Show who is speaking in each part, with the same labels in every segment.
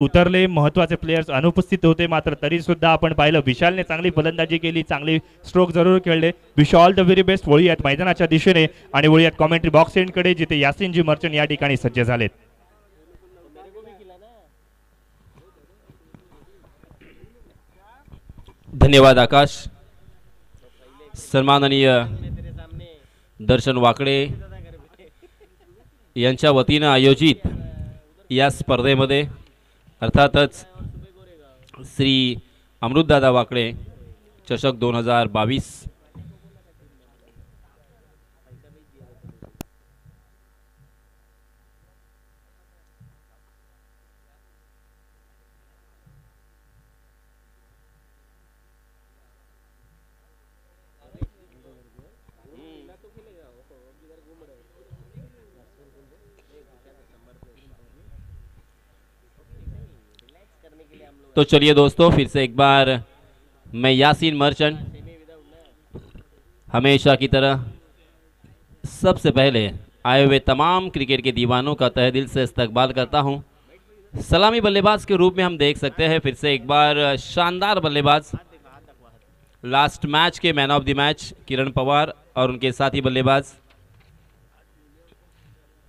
Speaker 1: उतरले, महत्त्वाचे प्लेयर्स अनुपस्थित होते, मात्र तरी सुद्धा आपण पाहिलं विशालने चांगली फलंदाजी केली, चांगली स्ट्रोक जरूर खेळले. Wish all the very best. वळूयात मैदानाच्या दिशेने आणि वळूयात कॉमेंट्री बॉक्स एंडकडे, जिथे यासिनजी मर्चंट या ठिकाणी सज्ज झालेत.
Speaker 2: धन्यवाद आकाश. सन्माननीय दर्शन वाकडे यांच्या वतीनं आयोजित या स्पर्धेमध्ये अर्थातच श्री अमृतदादा वाकडे चषक 2022 तो चलिए दोस्तों, फिर से एक बार मैं यासीन मर्चेंट हमेशा की तरह सबसे पहले आए हुए तमाम क्रिकेट के दीवानों का तहे दिल से इस्तकबाल करता हूं. सलामी बल्लेबाज के रूप में हम देख सकते हैं फिर से एक बार शानदार बल्लेबाज, लास्ट मैच के man of the match Kiran Pawar और उनके साथी बल्लेबाज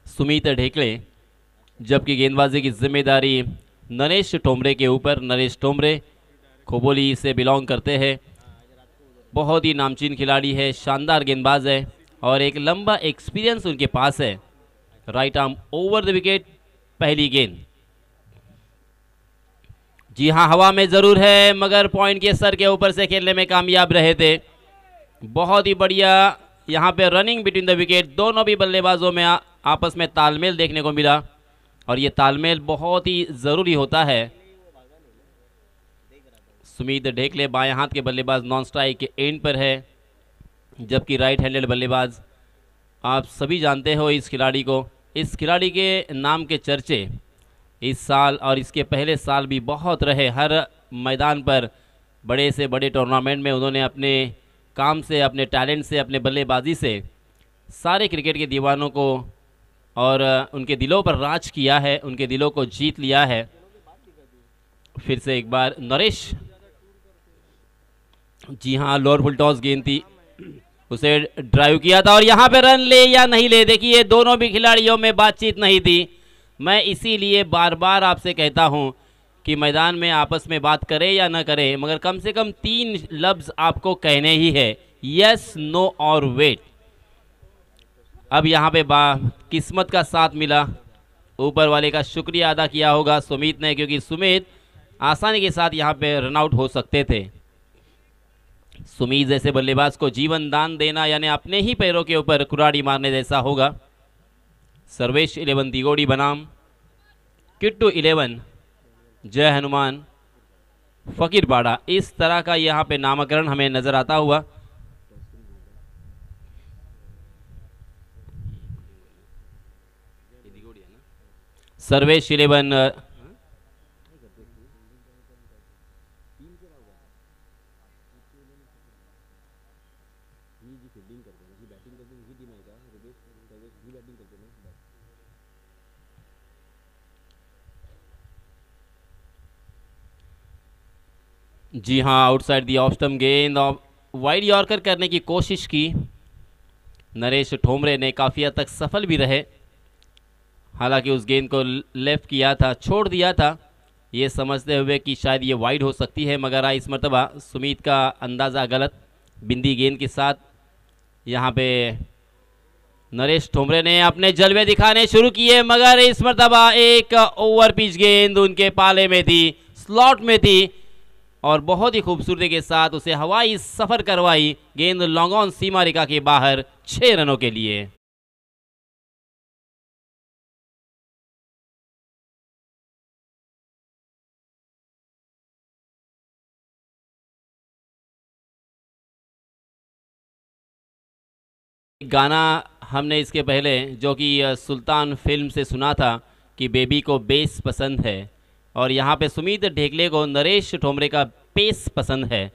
Speaker 2: सुमित ढेकले, जबकि गेंदबाजी की जिम्मेदारी नरेश टोमरे के ऊपर. नरेश टोमरे खोबोली से बिलोंग करते हैं, बहुत ही नामचीन खिलाड़ी है, शानदार गेंदबाज है और एक लंबा एक्सपीरियंस उनके पास है. Right arm over the wicket, पहली गेंद. जी हाँ, हवा में जरूर है मगर पॉइंट के सर के ऊपर से खेलने में कामयाब रहे थे. बहुत ही बढ़िया यहाँ पे रनिंग बिटवीन द विकेट. दोनों भी बल्लेबाजों में आपस में तालमेल देखने को मिला और ये तालमेल बहुत ही ज़रूरी होता है. सुमित ढेकले बाएं हाथ के बल्लेबाज नॉन स्ट्राइक के एंड पर है, जबकि राइट हैंडेड बल्लेबाज आप सभी जानते हो इस खिलाड़ी को. इस खिलाड़ी के नाम के चर्चे इस साल और इसके पहले साल भी बहुत रहे. हर मैदान पर बड़े से बड़े टूर्नामेंट में उन्होंने अपने काम से, अपने टैलेंट से, अपने बल्लेबाजी से सारे क्रिकेट के दीवानों को और उनके दिलों पर राज किया है, उनके दिलों को जीत लिया है. फिर से एक बार नरेश, जी हाँ, लोअर फुल टॉस गेंद थी, उसे ड्राइव किया था और यहाँ पे रन ले या नहीं ले, देखिए दोनों भी खिलाड़ियों में बातचीत नहीं थी. मैं इसीलिए बार बार आपसे कहता हूँ कि मैदान में आपस में बात करें या ना करें, मगर कम से कम 3 लफ्ज़ आपको कहने ही है, यस, नो और वेट. अब यहाँ पे किस्मत का साथ मिला, ऊपर वाले का शुक्रिया अदा किया होगा सुमित ने, क्योंकि सुमित आसानी के साथ यहाँ पे रनआउट हो सकते थे. सुमित जैसे बल्लेबाज को जीवन दान देना यानी अपने ही पैरों के ऊपर कुराड़ी मारने जैसा होगा. सर्वेश 11 दिगोड़ी बनाम किट्टू 11 जय हनुमान फकीरपाड़ा, इस तरह का यहाँ पे नामकरण हमें नजर आता हुआ. सर्वेश 11 जी हाँ, आउटसाइड दी ऑफ स्टंप गेंद और वाइड यॉर्कर करने की कोशिश की. नरेश ठोमरे ने काफ़ी हद तक सफल भी रहे, हालांकि उस गेंद को लेफ्ट किया था, छोड़ दिया था ये समझते हुए कि शायद ये वाइड हो सकती है, मगर इस मरतबा सुमित का अंदाज़ा गलत. बिंदी गेंद के साथ यहाँ पे नरेश ठोमरे ने अपने जलवे दिखाने शुरू किए, मगर इस मरतबा एक ओवर पिच गेंद उनके पाले में थी, स्लॉट में थी और बहुत ही खूबसूरती के साथ उसे हवाई सफ़र करवाई. गेंद लॉन्ग ऑन सीमा रेखा के बाहर 6 रनों के लिए. गाना हमने इसके पहले जो कि सुल्तान फिल्म से सुना था कि बेबी को बेस पसंद है, और यहाँ पे सुमित ढेकले को नरेश ठोमरे का पेस पसंद है.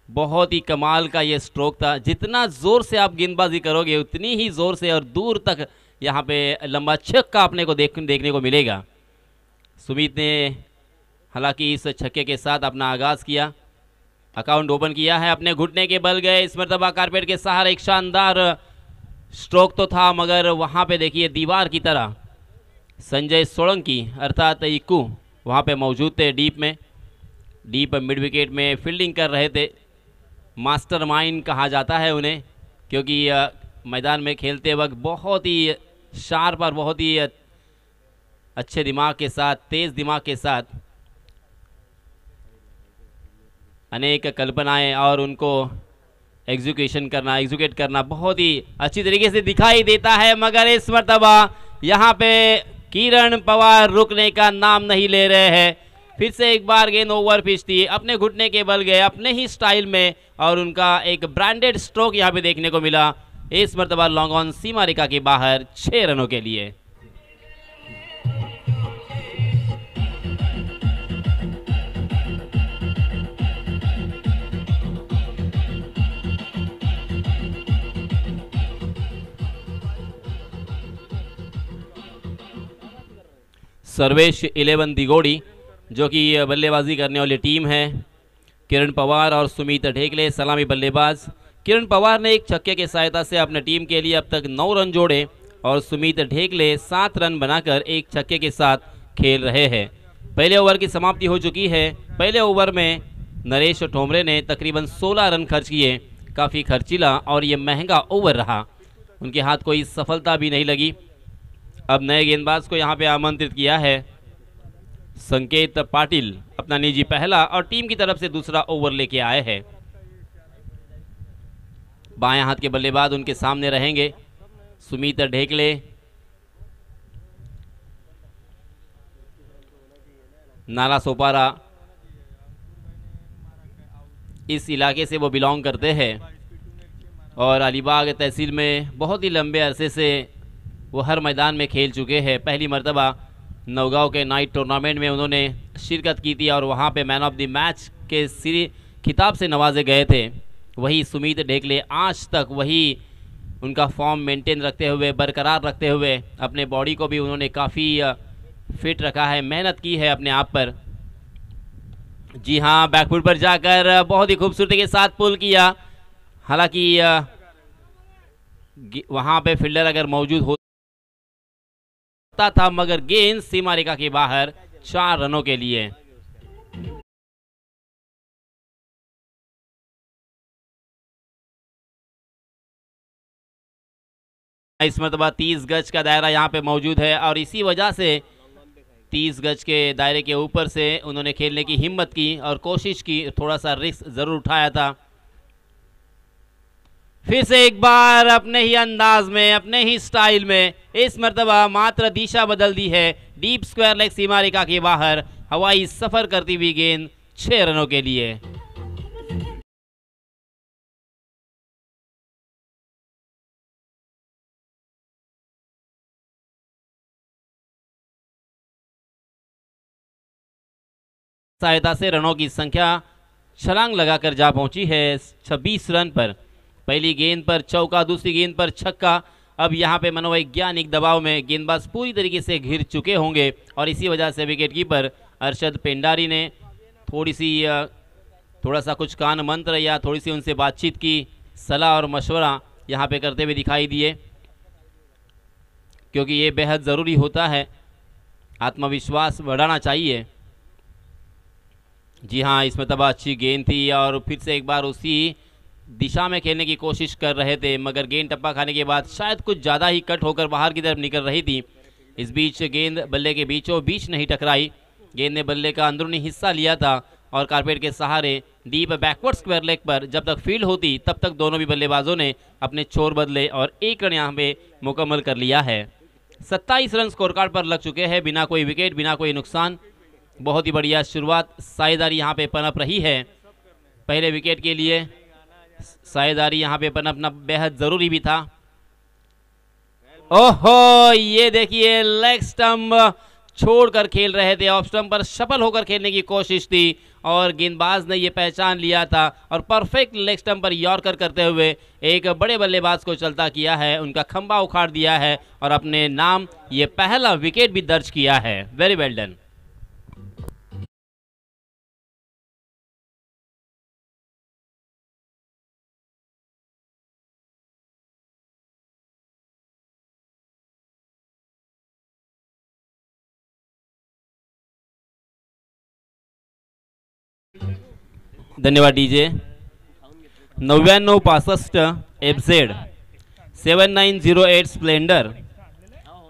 Speaker 2: बहुत ही कमाल का ये स्ट्रोक था. जितना ज़ोर से आप गेंदबाजी करोगे उतनी ही ज़ोर से और दूर तक यहाँ पे लंबा छक्का अपने को देखने को मिलेगा. सुमित ने हालांकि इस छक्के के साथ अपना आगाज किया, अकाउंट ओपन किया है, अपने घुटने के बल गए। इस मरतबा कारपेट के सहारे एक शानदार स्ट्रोक तो था, मगर वहां पे देखिए दीवार की तरह संजय सोलंकी अर्थात इक्कू वहां पे मौजूद थे। डीप मिड विकेट में फील्डिंग कर रहे थे। मास्टरमाइंड कहा जाता है उन्हें, क्योंकि मैदान में खेलते वक्त बहुत ही शार्प और बहुत ही अच्छे दिमाग के साथ, तेज दिमाग के साथ अनेक कल्पनाएं और उनको एग्जीक्यूट करना बहुत ही अच्छी तरीके से दिखाई देता है। मगर इस मर्तबा यहाँ पे किरण पवार रुकने का नाम नहीं ले रहे हैं। फिर से एक बार गेंद ओवर पिच थी, अपने घुटने के बल गए, अपने ही स्टाइल में, और उनका एक ब्रांडेड स्ट्रोक यहाँ पे देखने को मिला। इस मर्तबा लॉन्ग ऑन सीमा रेखा के बाहर 6 रनों के लिए। सर्वेश 11 दिगोड़ी जो कि बल्लेबाजी करने वाली टीम है। किरण पवार और सुमित ढेकले सलामी बल्लेबाज। किरण पवार ने एक छक्के की सहायता से अपने टीम के लिए अब तक 9 रन जोड़े और सुमित ढेकले 7 रन बनाकर एक छक्के के साथ खेल रहे हैं। पहले ओवर की समाप्ति हो चुकी है। पहले ओवर में नरेश ठोमरे ने तकरीबन 16 रन खर्च किए। काफ़ी खर्चीला और ये महंगा ओवर रहा, उनके हाथ कोई सफलता भी नहीं लगी। अब नए गेंदबाज को यहाँ पे आमंत्रित किया है संकेत पाटिल, अपना निजी पहला और टीम की तरफ से दूसरा ओवर लेके आए हैं। बाएं हाथ के बल्लेबाज उनके सामने रहेंगे सुमित ढेकले। नाला सोपारा इस इलाके से वो बिलोंग करते हैं और अलीबाग तहसील में बहुत ही लंबे अरसे से वो हर मैदान में खेल चुके हैं। पहली मर्तबा नौगांव के नाइट टूर्नामेंट में उन्होंने शिरकत की थी और वहाँ पे मैन ऑफ द मैच के खिताब से नवाजे गए थे। वही सुमित ढेकले आज तक वही उनका फॉर्म मेंटेन रखते हुए, बरकरार रखते हुए, अपने बॉडी को भी उन्होंने काफ़ी फिट रखा है, मेहनत की है अपने आप पर। जी हाँ, बैकफुट पर जाकर बहुत ही खूबसूरती के साथ पुल किया। हालांकि वहाँ पे फील्डर अगर मौजूद होता था, मगर गेंद सीमा रेखा के बाहर 4 रनों के लिए। इस मरतबा 30 गज का दायरा यहाँ पे मौजूद है और इसी वजह से 30 गज के दायरे के ऊपर से उन्होंने खेलने की हिम्मत की और कोशिश की, थोड़ा सा रिस्क जरूर उठाया था। फिर से एक बार अपने ही अंदाज में, अपने ही स्टाइल में इस मरतबा मात्र दिशा बदल दी है। डीप स्क्वायर लेग सीमा रेखा के बाहर हवाई सफर करती हुई गेंद 6 रनों के लिए। सहायता से रनों की संख्या छलांग लगाकर जा पहुंची है 26 रन पर। पहली गेंद पर चौका, दूसरी गेंद पर छक्का। अब यहां पे मनोवैज्ञानिक दबाव में गेंदबाज पूरी तरीके से घिर चुके होंगे और इसी वजह से विकेटकीपर अरशद पेंडारी ने थोड़ा सा कुछ कान मंत्र या थोड़ी सी उनसे बातचीत की, सलाह और मशवरा यहां पे करते हुए दिखाई दिए, क्योंकि ये बेहद ज़रूरी होता है। आत्मविश्वास बढ़ाना चाहिए। जी हाँ, इसमें तब अच्छी गेंद थी और फिर से एक बार उसी दिशा में खेलने की कोशिश कर रहे थे, मगर गेंद टप्पा खाने के बाद शायद कुछ ज़्यादा ही कट होकर बाहर की तरफ निकल रही थी। इस बीच गेंद बल्ले के बीचों बीच नहीं टकराई। गेंद ने बल्ले का अंदरूनी हिस्सा लिया था और कारपेट के सहारे डीप बैकवर्ड स्क्वायर लेग पर जब तक फील्ड होती तब तक दोनों भी बल्लेबाजों ने अपने छोर बदले और 1 रन यहाँ पे मुकम्मल कर लिया है। 27 रन स्कोर कार्ड पर लग चुके हैं, बिना कोई विकेट, बिना कोई नुकसान। बहुत ही बढ़िया शुरुआत, साझेदारी यहाँ पे पनप रही है। पहले विकेट के लिए साझेदारी यहाँ पे पनपना बेहद ज़रूरी भी था। ओहो, ये देखिए लेग स्टंप छोड़कर खेल रहे थे, ऑफ स्टंप पर सफल होकर खेलने की कोशिश थी और गेंदबाज ने ये पहचान लिया था और परफेक्ट लेग स्टंप पर यॉर्कर करते हुए एक बड़े बल्लेबाज को चलता किया है, उनका खंभा उखाड़ दिया है और अपने नाम ये पहला विकेट भी दर्ज किया है। Very well done. धन्यवाद DJ. 9965 FZ, 7908 Splendor,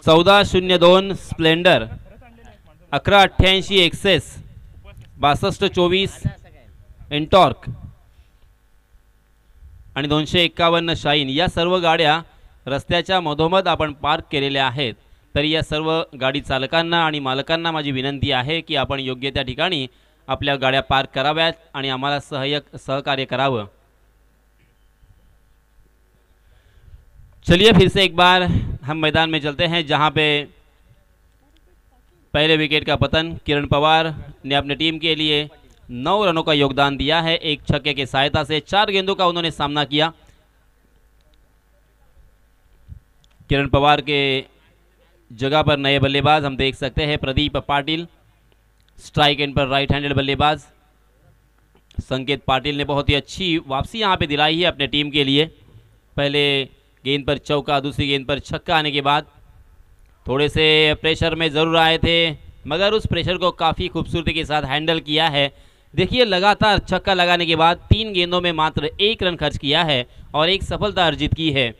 Speaker 2: 1402 Splendor, 1188 Access, 6224 Ntorq आणि 251 शाईन या सर्व गाड्या रस्त्याच्या मधोमध आपण पार्क केलेल्या आहेत। तरी या सर्व गाडी चालकांना आणि मालकांना माझी विनंती आहे की आपण योग्य त्या ठिकाणी आपल्या गाड्या पार्क कराव्यात आणि आम्हाला सहकार्य करावं। चलिए फिर से एक बार हम मैदान में चलते हैं, जहां पे पहले विकेट का पतन किरण पवार ने अपने टीम के लिए 9 रनों का योगदान दिया है। एक छक्के की सहायता से 4 गेंदों का उन्होंने सामना किया। किरण पवार के जगह पर नए बल्लेबाज हम देख सकते हैं प्रदीप पाटिल, स्ट्राइक एंड पर राइट हैंडेड बल्लेबाज। संकेत पाटिल ने बहुत ही अच्छी वापसी यहां पे दिलाई है अपने टीम के लिए। पहले गेंद पर चौका, दूसरी गेंद पर छक्का आने के बाद थोड़े से प्रेशर में ज़रूर आए थे, मगर उस प्रेशर को काफ़ी खूबसूरती के साथ हैंडल किया है। देखिए लगातार छक्का लगाने के बाद 3 गेंदों में मात्र 1 रन खर्च किया है और एक सफलता अर्जित की है।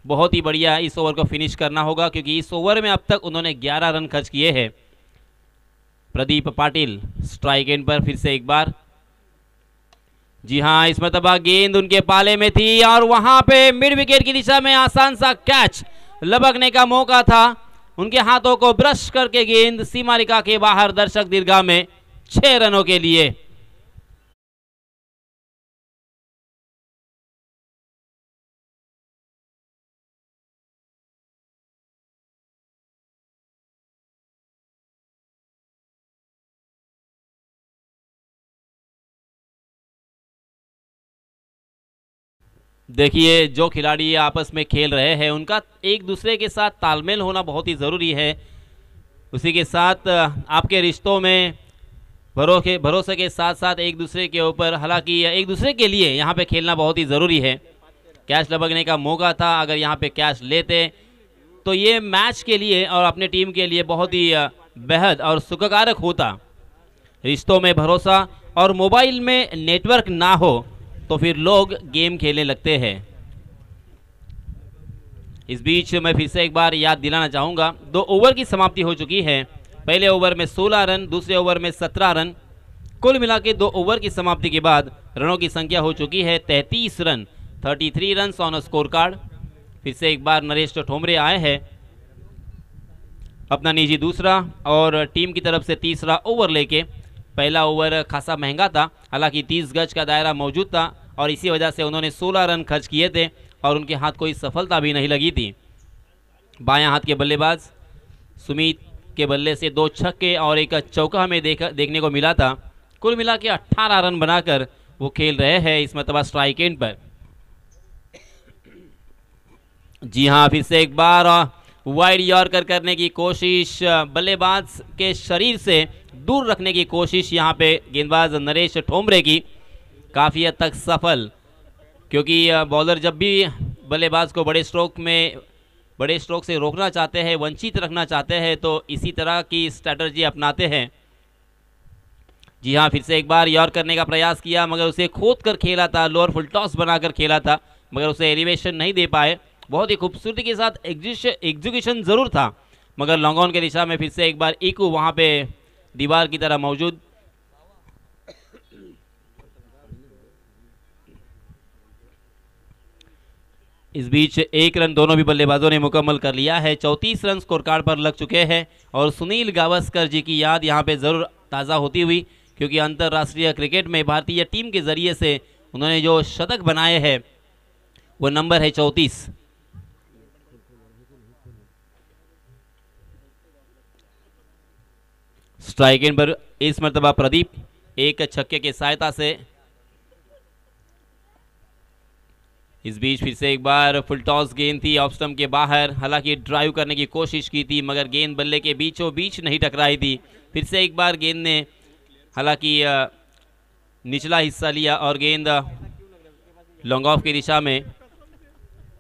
Speaker 2: बहुत ही बढ़िया इस ओवर को फिनिश करना होगा, क्योंकि इस ओवर में अब तक उन्होंने 11 रन खर्च किए हैं। प्रदीप पाटिल स्ट्राइक एंड पर फिर से एक बार। जी हां, इस मरतबा गेंद उनके पाले में थी और वहां पे मिड विकेट की दिशा में आसान सा कैच लपकने का मौका था। उनके हाथों को ब्रश करके गेंद सीमा रेखा के बाहर दर्शक दीर्घा में 6 रनों के लिए। देखिए जो खिलाड़ी आपस में खेल रहे हैं उनका एक दूसरे के साथ तालमेल होना बहुत ही ज़रूरी है। उसी के साथ आपके रिश्तों में भरोसे के साथ साथ एक दूसरे के ऊपर, हालांकि एक दूसरे के लिए यहाँ पे खेलना बहुत ही ज़रूरी है। कैच लपकने का मौका था, अगर यहाँ पे कैच लेते तो ये मैच के लिए और अपने टीम के लिए बहुत ही बेहद और सुखकारक होता। रिश्तों में भरोसा और मोबाइल में नेटवर्क ना हो तो फिर लोग गेम खेलने लगते हैं। इस बीच मैं फिर से एक बार याद दिलाना चाहूँगा, 2 ओवर की समाप्ति हो चुकी है। पहले ओवर में 16 रन, दूसरे ओवर में 17 रन। कुल मिला के 2 ओवर की समाप्ति के बाद रनों की संख्या हो चुकी है 33 run, 33 run on score card. फिर से एक बार नरेश ठोमरे आए हैं अपना निजी दूसरा और टीम की तरफ से तीसरा ओवर लेके। पहला ओवर खासा महंगा था, हालांकि 30 गज का दायरा मौजूद था और इसी वजह से उन्होंने 16 रन खर्च किए थे और उनके हाथ कोई सफलता भी नहीं लगी थी। बायां हाथ के बल्लेबाज सुमित के बल्ले से 2 छक्के और एक चौका हमें देखने को मिला था। कुल मिला के 18 रन बनाकर वो खेल रहे हैं इस मरतबा स्ट्राइक एंड पर। जी हाँ, फिर से एक बार वाइड यॉर्कर करने की कोशिश, बल्लेबाज के शरीर से दूर रखने की कोशिश यहाँ पे गेंदबाज नरेश ठोमरे की, काफ़ी हद तक सफल, क्योंकि बॉलर जब भी बल्लेबाज को बड़े स्ट्रोक से रोकना चाहते हैं, वंचित रखना चाहते हैं, तो इसी तरह की स्ट्रैटेजी अपनाते हैं। जी हाँ, फिर से एक बार यॉर्क करने का प्रयास किया, मगर उसे खोद कर खेला था, लोअर फुल टॉस बनाकर खेला था, मगर उसे एलिवेशन नहीं दे पाए। बहुत ही खूबसूरती के साथ एग्जीक्यूशन जरूर था, मगर लॉन्ग ऑन के दिशा में फिर से एक बार इकू वहाँ पे दीवार की तरह मौजूद। इस बीच 1 रन दोनों भी बल्लेबाजों ने मुकम्मल कर लिया है। 34 रन स्कोर कार्ड पर लग चुके हैं और सुनील गावस्कर जी की याद यहाँ पे ज़रूर ताज़ा होती हुई, क्योंकि अंतर्राष्ट्रीय क्रिकेट में भारतीय टीम के ज़रिए से उन्होंने जो शतक बनाए हैं वो नंबर है 34। स्ट्राइक एंड पर इस मरतबा प्रदीप एक छक्के की सहायता से। इस बीच फिर से एक बार फुल टॉस गेंद थी ऑफ स्टंप के बाहर, हालांकि ड्राइव करने की कोशिश की थी, मगर गेंद बल्ले के बीचों बीच नहीं टकराई थी। फिर से एक बार गेंद ने हालांकि निचला हिस्सा लिया और गेंद लॉन्ग ऑफ की दिशा में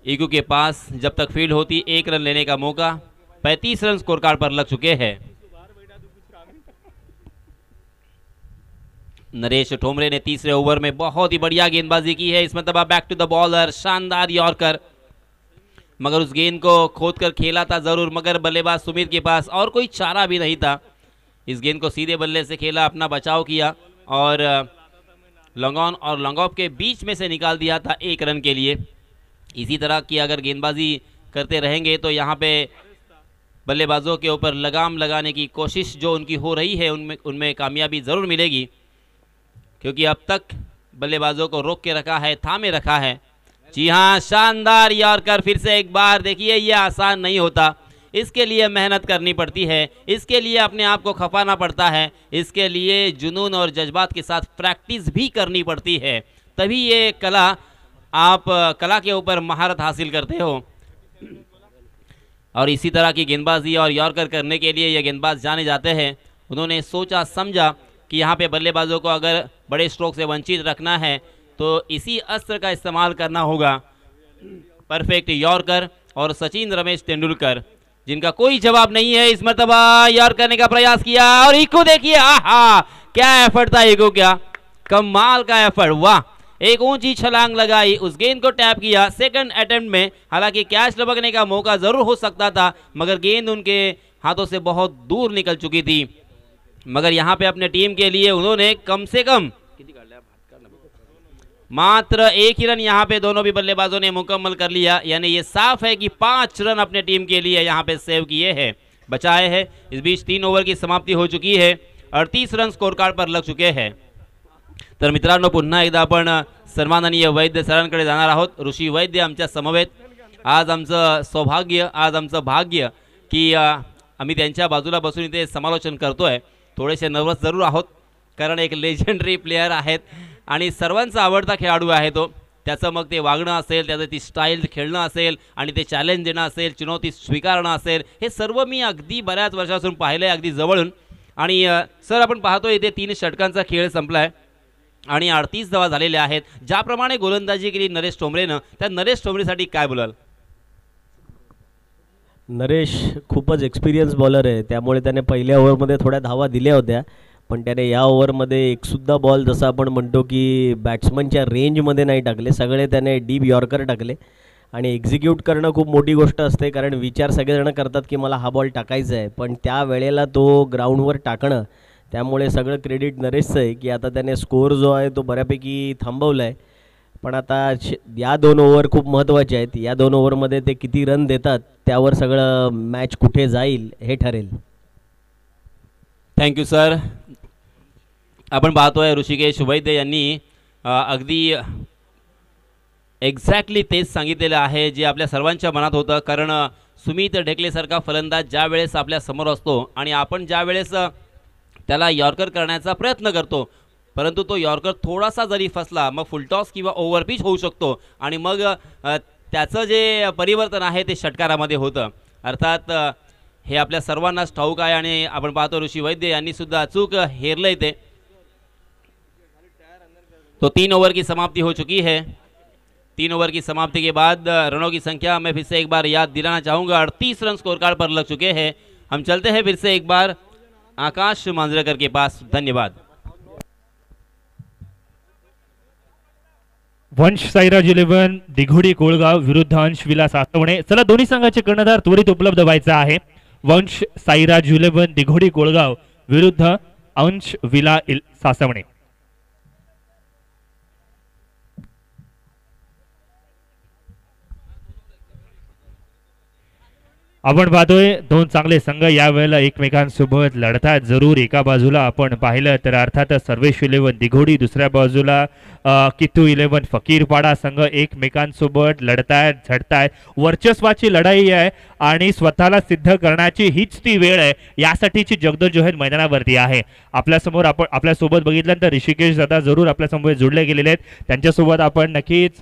Speaker 2: ईगू के पास जब तक फील्ड होती 1 रन लेने का मौका। 35 रन स्कोर कार्ड पर लग चुके हैं। नरेश ठोमरे ने तीसरे ओवर में बहुत ही बढ़िया गेंदबाजी की है। इसमें तब बैक टू द बॉलर, शानदार यॉर्कर, मगर उस गेंद को खोद कर खेला था जरूर, मगर बल्लेबाज सुमित के पास और कोई चारा भी नहीं था। इस गेंद को सीधे बल्ले से खेला, अपना बचाव किया और लॉन्ग ऑन और लॉन्ग ऑफ के बीच में से निकाल दिया था 1 रन के लिए। इसी तरह की अगर गेंदबाजी करते रहेंगे तो यहाँ पे बल्लेबाजों के ऊपर लगाम लगाने की कोशिश जो उनकी हो रही है उनमें कामयाबी ज़रूर मिलेगी, क्योंकि अब तक बल्लेबाजों को रोक के रखा है, थामे रखा है। जी हाँ, शानदार यॉर्कर फिर से एक बार। देखिए ये आसान नहीं होता, इसके लिए मेहनत करनी पड़ती है, इसके लिए अपने आप को खपाना पड़ता है, इसके लिए जुनून और जज्बात के साथ प्रैक्टिस भी करनी पड़ती है, तभी ये कला, आप कला के ऊपर महारत हासिल करते हो। और इसी तरह की गेंदबाजी और यॉर्कर करने के लिए ये गेंदबाज जाने जाते हैं। उन्होंने सोचा समझा कि यहाँ पे बल्लेबाजों को अगर बड़े स्ट्रोक से वंचित रखना है तो इसी अस्त्र का इस्तेमाल करना होगा। परफेक्ट यॉर्कर और सचिन रमेश तेंदुलकर, जिनका कोई जवाब नहीं है, इस मरतबा यॉर्क करने का प्रयास किया और इको देखिए, आहा क्या एफर्ट था, इको क्या कमाल का एफर्ट, वाह। एक ऊंची छलांग लगाई, उस गेंद को टैप किया सेकंड अटेम्प्ट में। हालांकि कैच लपकने का मौका जरूर हो सकता था, मगर गेंद उनके हाथों से बहुत दूर निकल चुकी थी। मगर यहाँ पे अपने टीम के लिए उन्होंने कम से कम मात्र 1 ही रन यहाँ पे दोनों भी बल्लेबाजों ने मुकम्मल कर लिया। यानी ये साफ है कि 5 रन अपने टीम के लिए यहाँ पे सेव किए हैं, बचाए हैं। इस बीच 3 ओवर की समाप्ती हो चुकी है, 38 रन स्कोर कार्ड पर लग चुके हैं। तर मित्रांनो, पुन्हा एकदा आपण सन्माननीय वैद्य सरांकडे जाणार आहोत। ऋषी वैद्य आमच्या समवेत, आज आमचं सौभाग्य, आज आमचं भाग्य की आम्ही त्यांच्या बाजूला बसून इथे समालोचन करतोय। थोडेसे नर्वस जरूर आहोत, कारण एक लेजेंडरी प्लेयर आहेत आणि सर्वांचा आवडता खेळाडू आहे तो। त्याचं मग ते वागणं असेल, त्याचं ती स्टाईल खेळणं असेल आणि ते चॅलेंज देणं असेल, चुनौती स्वीकारणं असेल, हे सर्व मी अगदी बऱ्याच वर्षापासून पाहिलं आहे, अगदी जवळून। आणि सर, आपण पाहतोय इथे 3 षटकांचा खेळ संपलाय आणि 38 धावा झालेल्या आहेत। ज्याप्रमाणे गोलंदाजी केली नरेश ठोंबरेनं, त्या नरेश ठोंबरेसाठी काय बोलाल?
Speaker 3: नरेश खूपच एक्सपिरियन्स बॉलर आहे, त्यामुळे त्याने पहिल्या ओव्हरमध्ये थोड्या धावा दिल्या होत्या, पण त्याने या ओव्हरमध्ये एकसुद्धा बॉल, जसं आपण म्हणतो की बॅट्समनच्या रेंजमध्ये नाही टाकले, सगळे त्याने डीप यॉर्कर टाकले। आणि एक्झिक्यूट करणं खूप मोठी गोष्ट असते, कारण विचार सगळेजण करतात की मला हा बॉल टाकायचा आहे, पण त्या वेळेला तो ग्राउंडवर टाकणं, त्यामुळे सगळं क्रेडिट नरेशचं आहे की आता त्याने स्कोअर जो आहे तो बऱ्यापैकी थांबवला आहे। पण आता या 2 ओव्हर खूप महत्त्वाचे आहेत, या 2 ओव्हरमध्ये ते किती रन देतात त्यावर सगळं मॅच कुठे जाईल हे ठरेल।
Speaker 2: Thank you sir. आपण पाहतोय ऋषिकेश वैद्य यांनी अगदी एक्झॅक्टली तेच सांगितलेलं आहे जे आपल्या सर्वांच्या मनात होतं। कारण सुमित ढेकलेसारखा फलंदाज ज्या वेळेस आपल्या समोर असतो आणि आपण ज्या वेळेस त्याला यॉर्कर करण्याचा प्रयत्न करतो, परंतु तो यॉर्कर थोडासा जरी फसला, मग फुलटॉस किंवा ओव्हरपिच होऊ शकतो आणि मग त्याचं जे परिवर्तन आहे ते षटकारामध्ये होतं। अर्थात हे आपल्या सर्वांनाच ठाऊक आहे आणि आपण पाहतो ऋषी वैद्य यांनी सुद्धा अचूक हेरलंय ते। तो 3 ओवर की समाप्ति हो चुकी है। 3 ओवर की समाप्ति के बाद रनों की संख्या मैं फिर से एक बार याद दिलाना चाहूँगा, 38 रन स्कोर कार्ड पर लग चुके हैं। हम चलते हैं फिर से एक बार आकाश मांजरेकर के पास। धन्यवाद।
Speaker 1: वंश साईराज 11 दिघोडी कोळगाव विरुद्ध अंश विलास सासवणे। चला, दोन्ही संघाचे कर्णधार त्वरित उपलब्ध व्हायचा आहे। वंश साईराज 11 दिघोडी कोळगाव विरुद्ध अंश विला सासवणे। आपण पाहतोय 2 चांगले संघ यावेळेला एकमेकांसोबत लढतात। जरूर एका बाजूला आपण पाहिलं तर अर्थातच सर्वेश 11 दिघोडी, दुसऱ्या बाजूला कितू 11 फकीरपाडा संघ एकमेकांसोबत लढतायत, झडतायत। वर्चस्वाची लढाई आहे आणि स्वतःला सिद्ध करण्याची हीच ती वेळ आहे, यासाठीची जगदोजहद मैदानावरती आहे। आपल्यासमोर आपण आपल्यासोबत बघितल्यानंतर ऋषिकेश दादा जरूर आपल्यासमोर जोडले गेलेले आहेत, त्यांच्यासोबत आपण नक्कीच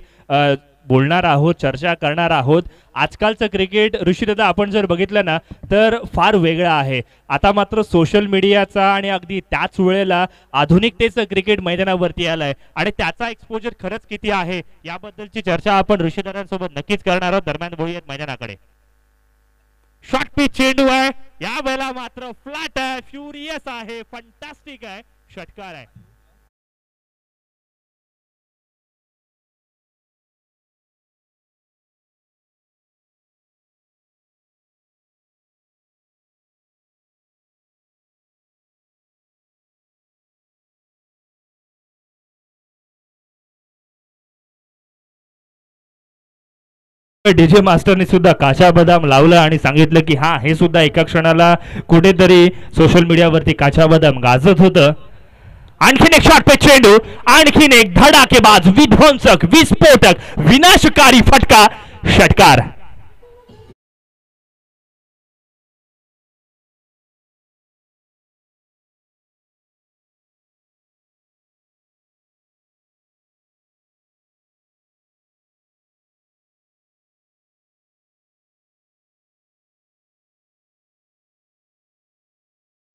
Speaker 1: बोलणार आहोत, चर्चा करणार आहोत। आजकालचं क्रिकेट ऋषीदादा आपण जर बघितलं ना तर फार वेगळं आहे। आता मात्र सोशल मीडियाचा आणि अगदी त्याच वेळेला आधुनिकतेचं क्रिकेट मैदानावरती आलंय आणि त्याचा एक्सपोजर खरंच किती आहे याबद्दलची चर्चा आपण ऋषीदादांसोबत नक्कीच करणार आहोत। दरम्यान बोलूयात मैदानाकडे। शॉर्ट पिच चेंडू आहे, या वेळेला मात्र फ्लॅट आहे, फ्युरियस आहे, फंटास्टिक आहे, षटकार आहे। डीजे मास्टरने सुद्धा काचा बदाम लावलं आणि सांगितलं की हा हे सुद्धा एका क्षणाला कुठेतरी सोशल मीडियावरती काचा बदाम गाजत होतं. आणखीन एक शॉट पे चेंडू, आणखीन एक धडाकेबाज विध्वंसक विस्फोटक विनाशकारी फटका, षटकार.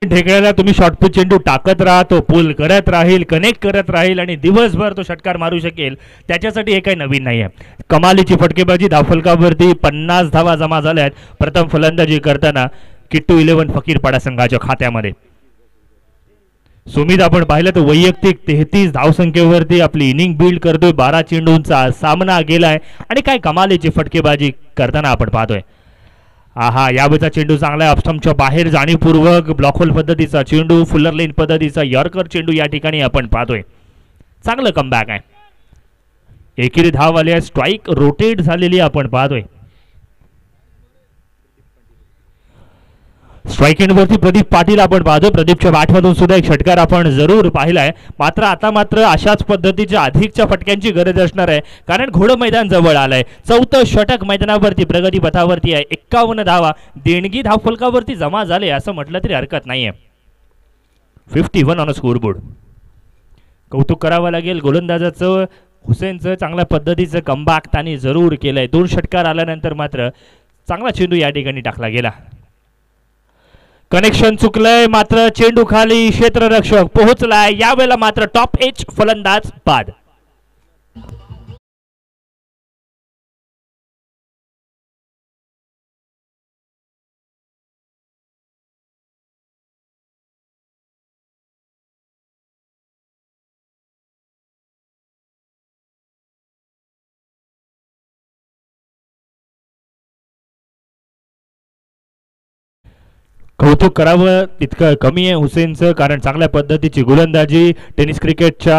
Speaker 1: ढेकळ्याला तुम्ही शॉर्टपिच चेंडू टाकत राहा, तो पुल करत राहील, कनेक्ट करत राहील आणि दिवसभर तो षटकार मारू शकेल. त्याच्यासाठी हे काही नवीन नाही आहे. कमालीची फटकेबाजी, धावफलकावरती 50 धावा जमा झाल्यात प्रथम फलंदाजी करताना किट्टू 11 फकीरपाडा संघाच्या खात्यामध्ये. सुमित आपण पाहिलं तर वैयक्तिक 33 धावसंख्येवरती आपली इनिंग बिल्ड करतोय. 12 चेंडूंचा सामना गेलाय आणि काय कमालीची फटकेबाजी करताना आपण पाहतोय. आहा, यावेळेचा चेंडू चांगला अपस्टंपच्या बाहेर जाणीवपूर्वक ब्लॉक होल पद्धतीचा चेंडू, फुलर लेन पद्धतीचा यॉर्कर चेंडू या ठिकाणी आपण पाहतोय. चांगलं कमबॅक आहे. एकेरी धाव आली आहे, स्ट्राईक रोटेट झालेली आपण पाहतोय. स्ट्राईक एंडवरती प्रदीप पाटील आपण पाहतोय. प्रदीपच्या बॅटमधून सुद्धा एक षटकार आपण जरूर पाहिलाय. मात्र अशाच पद्धतीच्या अधिकच्या फटक्यांची गरज असणार आहे, कारण घोडं मैदान जवळ आलंय. 4थं षटक मैदानावरती प्रगती पथावरती आहे. 51 धावा देणगी धावफलकावरती जमा झाले असं म्हटलं तरी हरकत नाहीये. 51 ऑन अ स्कोरबोर्ड. कौतुक करावं लागेल गोलंदाजाचं, हुसेनचं. चांगल्या पद्धतीचं कमबॅक त्यांनी जरूर केलंय. 2 षटकार आल्यानंतर मात्र चांगला चेंडू या ठिकाणी टाकला गेला. कनेक्शन चुकलंय, मात्र चेंडू खाली क्षेत्ररक्षक पोहोचलाय. यावेळेला मात्र टॉप एज फलंदाज बाद. कौतुक करावं तितकं कमी आहे हुसेनचं, कारण चांगल्या पद्धतीची गोलंदाजी टेनिस क्रिकेटच्या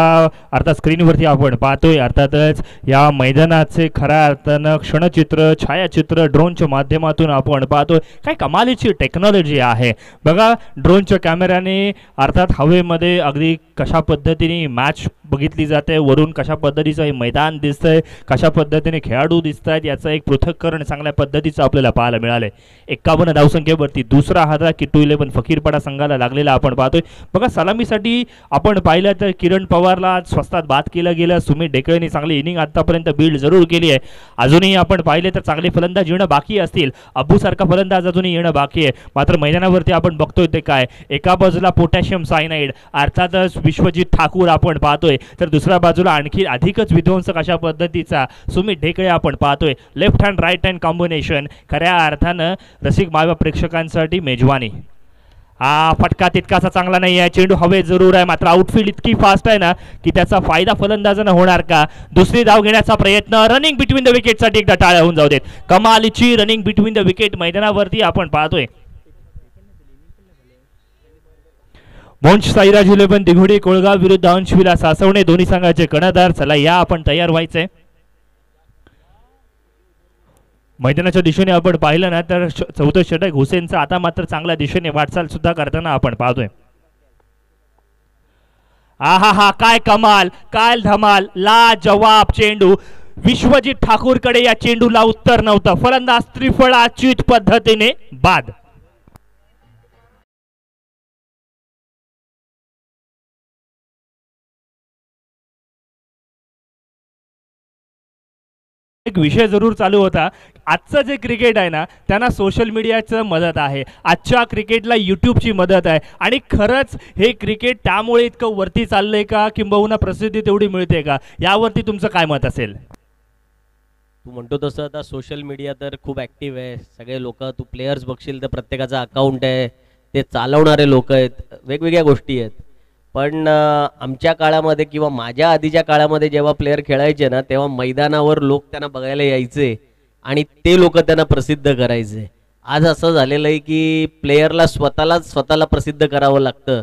Speaker 1: अर्थात स्क्रीनवरती आपण पाहतोय. अर्थातच या मैदानाचे खऱ्या अर्थानं क्षणचित्र, छायाचित्र ड्रोनच्या माध्यमातून आपण पाहतोय. काय कमालीची टेक्नॉलॉजी आहे बघा. ड्रोनच्या कॅमेऱ्याने अर्थात हवेमध्ये अगदी कशा पद्धतीने मॅच बघितली जाते, वरून कशा पद्धतीचं हे मैदान दिसतंय, कशा पद्धतीने खेळाडू दिसत आहेत, याचं एक पृथक्करण चांगल्या पद्धतीचं आपल्याला पाहायला मिळालंय. 51 धावसंख्येवरती दुसरा हादरा किट्टू 11 फकीरपाडा संघाला लागलेला आपण पाहतोय. बघा, सलामीसाठी आपण पाहिलं तर किरण पवारला स्वस्तात बाद केलं गेलं. सुमित ढेकळेंनी चांगली इनिंग आतापर्यंत बिल्ड जरूर केली आहे. अजूनही आपण पाहिले तर चांगले फलंदाज येणं बाकी असतील. अब्बूसारखा फलंदाज अजूनही येणं बाकी आहे. मात्र मैदानावरती आपण बघतोय ते काय, एका बाजूला पोटॅशियम सायनाइड अर्थातच विश्वजित ठाकूर आपण पाहतोय, तर दुसऱ्या बाजूला आणखी अधिकच विध्वंसक अशा पद्धतीचा सुमित ढेकळे आपण पाहतोय. Left hand right hand combination खऱ्या अर्थानं रसिक मायबा प्रेक्षकांसाठी मेजवानी. हा फटका तितकासा चांगला नाही आहे. चेंडू हवे जरूर आहे, मात्र आउटफील्ड इतकी फास्ट आहे ना की त्याचा फायदा फलंदाजांना होणार का. दुसरी धाव घेण्याचा प्रयत्न, रनिंग बिटवीन द विकेटसाठी एकदा टाळ्या होऊन जाऊ देत. कमालीची रनिंग बिटवीन द विकेट मैदानावरती आपण पाहतोय. मोंच साईराज 11 दिघोडी कोळगाव विरुद्ध अंशविला सासवणे, दोन्ही संघाचे कर्णधार. चला या आपण तयार व्हायचंय. मैदानाच्या दिशेने आपण पाहिलं ना तर 4थं षटक हुसेनचं आता मात्र चांगल्या दिशेने वाटचाल सुद्धा करताना आपण पाहतोय. आहा, काय कमाल, काय धमाल, ला जवाब चेंडू. विश्वजित ठाकूरकडे या चेंडूला उत्तर नव्हतं. फलंदाज त्रिफळाचीत पद्धतीने बाद. एक विषय जरूर चालू होता. आजचं जे क्रिकेट आहे ना त्यांना सोशल मीडियाचं मदत आहे. आजच्या क्रिकेटला यूट्यूबची मदत आहे. आणि खरंच हे क्रिकेट त्यामुळे इतकं वरती चाललंय का, किंबहुना प्रसिद्धी तेवढी मिळते का, यावरती तुमचं काय मत असेल.
Speaker 3: तू म्हणतो तसं आता सोशल मीडिया तर खूप ॲक्टिव्ह आहे. सगळे लोक, तू प्लेयर्स बघशील तर प्रत्येकाचा अकाउंट आहे, ते चालवणारे लोक आहेत, वेगवेगळ्या गोष्टी आहेत. पण आमच्या काळामध्ये किंवा माझ्या आधीच्या काळामध्ये जेव्हा प्लेयर खेळायचे ना, तेव्हा मैदानावर लोक त्यांना बघायला यायचे आणि ते लोक त्यांना प्रसिद्ध करायचे. आज असं झालेलं आहे की प्लेयरला स्वतःला प्रसिद्ध करावं लागतं.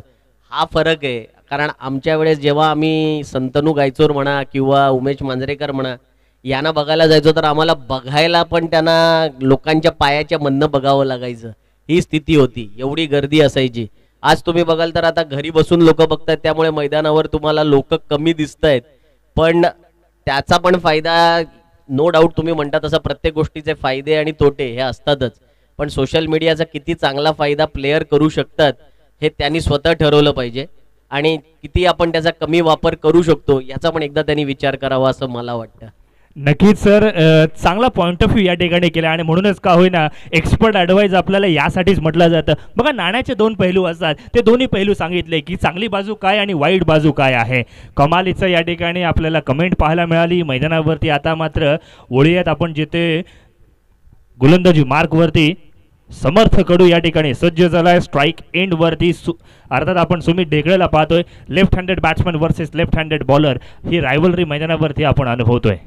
Speaker 3: हा फरक आहे. कारण आमच्या वेळेस जेव्हा आम्ही संतनू गायचोर म्हणा किंवा उमेश मांजरेकर म्हणा, यांना बघायला जायचो तर आम्हाला बघायला पण त्यांना लोकांच्या पायाच्या मधनं बघावं लागायचं, ही स्थिती होती, एवढी गर्दी असायची. आज तुम्ही बघाल तर आता घरी बसून लोक बघतात, त्यामुळे मैदानावर तुम्हाला लोक कमी दिसत आहेत, पण त्याचा पण फायदा नो डाऊट तुम्ही म्हणता तसं प्रत्येक गोष्टीचे फायदे आणि तोटे हे असतातच, पण सोशल मीडियाचा किती चांगला फायदा प्लेयर करू शकतात हे त्यांनी स्वतः ठरवलं पाहिजे आणि किती आपण त्याचा कमी वापर करू शकतो याचा पण एकदा त्यांनी विचार करावा असं मला वाटतं.
Speaker 1: नक्कीच सर, चांगला पॉईंट ऑफ व्ह्यू या ठिकाणी केला आणि म्हणूनच का होईना एक्सपर्ट ॲडवाईज आपल्याला यासाठीच म्हटलं जातं. बघा, नाण्याचे दोन पैलू असतात, ते दोन्ही पैलू सांगितले की चांगली बाजू काय आणि वाईट बाजू काय आहे. कमालीचं या ठिकाणी आपल्याला कमेंट पाहायला मिळाली मैदानावरती. आता मात्र ओळीयात आपण जिथे गोलंदाजी मार्कवरती समर्थ कडू या ठिकाणी सज्ज झालाय स्ट्राईक एंड वरती. अर्थात आपण सुमित ढेकळेला पाहतोय, left handed batsman versus left handed bowler, ही रायव्हलरी मैदानावरती आपण अनुभवतोय.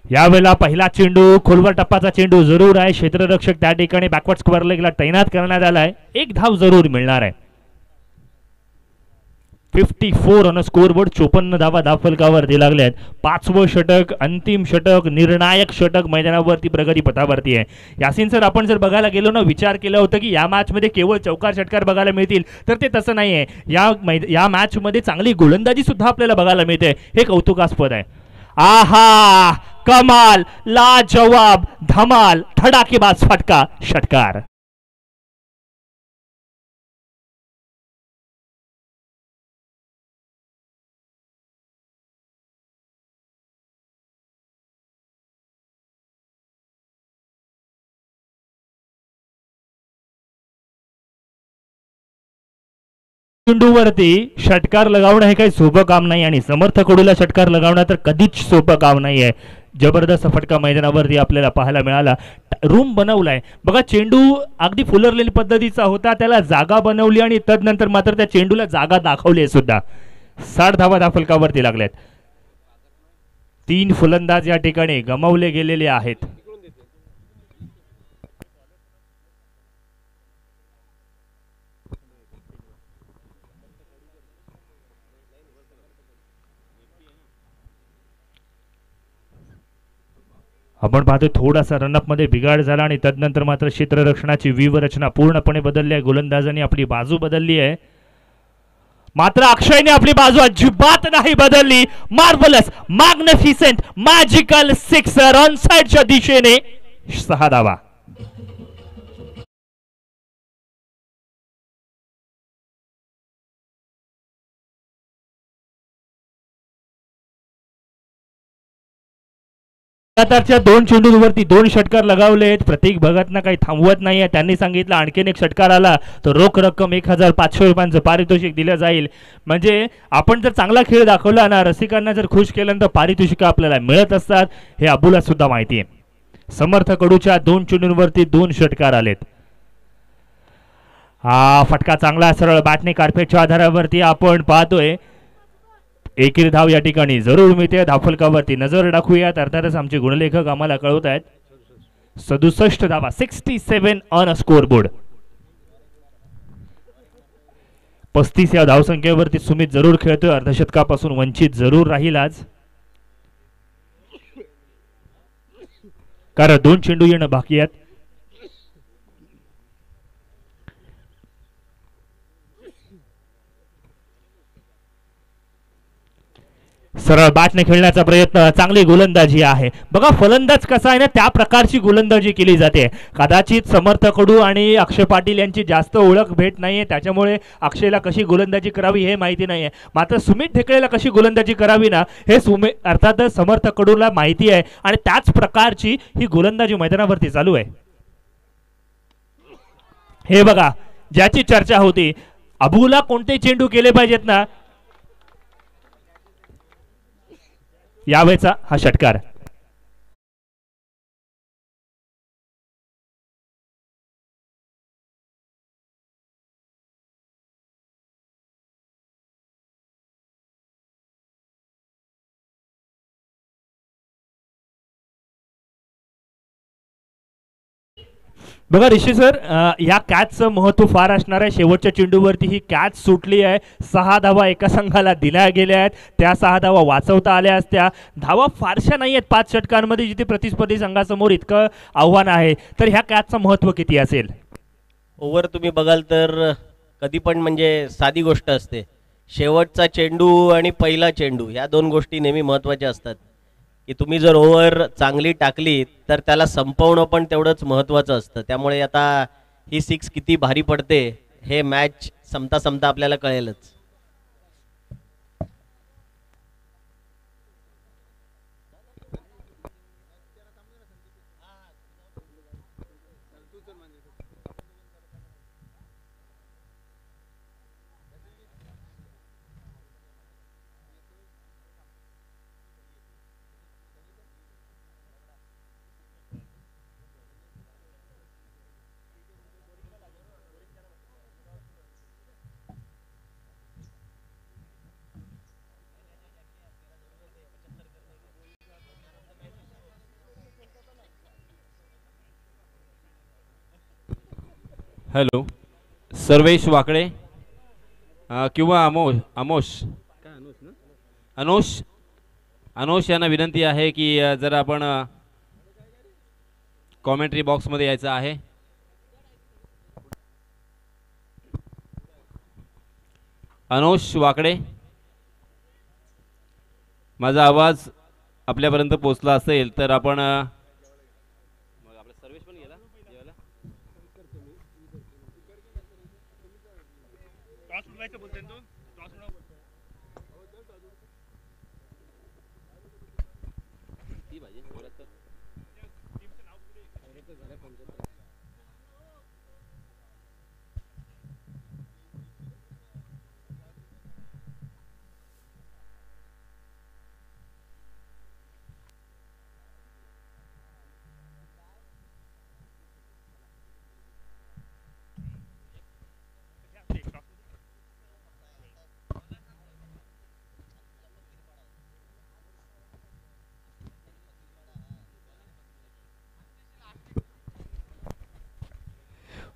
Speaker 1: यावेळेला पहिला चेंडू खोलवर टप्पाचा चेंडू जरूर आहे. क्षेत्ररक्षक त्या ठिकाणी बॅकवर्ड स्क्वेअर लेगला तैनात करण्यात आलाय. एक धाव जरूर मिळणार आहे. 54 ऑन स्कोरबोर्ड, 54 धावा धावफलकावरती लागल्यात. पाचवं षटक, अंतिम षटक, निर्णायक षटक मैदानावरती प्रगती पथावरती आहे. यासिन सर, आपण जर बघायला गेलो ना, विचार केला होता की या मॅचमध्ये केवळ चौकार षटकार बघायला मिळतील, तर ते तसं नाही आहे. या मॅचमध्ये चांगली गोलंदाजी सुद्धा आपल्याला बघायला मिळते, हे कौतुकास्पद आहे. आहा, कमाल, लाजवाब, धमाल, धडाकेबाज फटका, षटकार. चेंडूवरती षटकार लगावणं हे काही सोपं काम नाही आणि समर्थ कडूला षटकार लगावणं तर कधीच सोपं काम नाही आहे. जबरदस्त फटका मैदानावरती आपल्याला पाहायला मिळाला. रूम बनवलाय बघा, चेंडू अगदी फुलरलेली पद्धतीचा होता, त्याला जागा बनवली आणि तदनंतर मात्र त्या चेंडूला जागा दाखवली सुद्धा. 60 धावा धावफलकावरती लागल्यात. 3 फलंदाज या ठिकाणी गमावले गेलेले आहेत. आपण पाहतो थोडासा रनअप मध्ये बिघाड झाला आणि तदनंतर मात्र क्षेत्ररक्षणाची व्यूहरचना पूर्णपणे बदलली आहे. गोलंदाजांनी आपली बाजू बदलली आहे, मात्र अक्षयने आपली बाजू अजिबात नाही बदलली. Marvellous, magnificent, magical sixer on साइडच्या दिशेने 6 धावा. लगातारच्या 2 चेंडूंवरती 2 षटकार लगावलेत. प्रतीक भगतनं काही थांबवत नाहीये. त्यांनी सांगितलं आणखीन एक षटकार आला तर रोख रक्कम 1500 रुपयांचं पारितोषिक दिलं जाईल. म्हणजे आपण जर चांगला खेळ दाखवला ना, रसिकांना जर खुश केलं तर पारितोषिक आपल्याला मिळत असतात, हे अबूला सुद्धा माहिती आहे. समर्थ कडूच्या 2 चेंडूंवरती 2 षटकार आलेत. हा फटका चांगला सरळ बॅटने कार्पेटच्या आधारावरती आपण पाहतोय. एकेरी धाव या ठिकाणी जरूर मिळते. धावफलकावरती नजर टाकूयात. अर्थातच आमचे गुणलेखक आम्हाला कळवत आहेत 67 धावा, 67 ऑन अ स्कोरबोर्ड. 35 या धावसंख्येवरती सुमित जरूर खेळतोय. अर्धशतकापासून वंचित जरूर राहील आज, कारण 2 चेंडू येणं बाकी आहेत. सरळ बॅटने खेळण्याचा प्रयत्न, चांगली गोलंदाजी आहे. बघा फलंदाज कसा आहे ना, त्या प्रकारची गोलंदाजी केली जाते. कदाचित समर्थ कडू आणि अक्षय पाटील यांची जास्त ओळख भेट नाहीये, त्याच्यामुळे अक्षयला कशी गोलंदाजी करावी हे माहिती नाहीये. मात्र सुमित ढेकळेला कशी गोलंदाजी करावी ना, हे अर्थातच समर्थ कडूला माहिती आहे आणि त्याच प्रकारची ही गोलंदाजी मैदानावरती चालू आहे. हे बघा, ज्याची चर्चा होती, अबूला कोणते चेंडू केले पाहिजेत ना, यावेळेचा हा षटकार. बघा ऋषी सर, या कॅचचं महत्व फार असणार आहे. शेवटच्या चेंडूवरती ही कॅच सुटली आहे. 6 धावा एका संघाला दिल्या गेल्या आहेत. त्या 6 धावा वाचवता आल्या असत्या. धावा फारशा नाही आहेत 5 षटकांमध्ये, जिथे प्रतिस्पर्धी संघासमोर इतकं आव्हान आहे. तर ह्या कॅचचं महत्व किती असेल?
Speaker 3: ओव्हर तुम्ही बघाल तर कधी पण म्हणजे साधी गोष्ट असते. शेवटचा चेंडू आणि पहिला चेंडू ह्या 2 गोष्टी नेहमी महत्त्वाच्या असतात. की तुम्ही जर ओव्हर चांगली टाकली तर त्याला संपवणं पण तेवढंच महत्त्वाचं असतं. त्यामुळे आता ही 6 किती भारी पडते हे मॅच संपता संपता आपल्याला कळेलच.
Speaker 2: हॅलो, सर्वेश वाकडे किंवा अनोश यांना विनंती आहे की जर आपण कॉमेंट्री बॉक्समध्ये यायचं आहे. अनोश वाकडे, माझा आवाज आपल्यापर्यंत पोहोचला असेल तर आपण सर्वेश पण गेला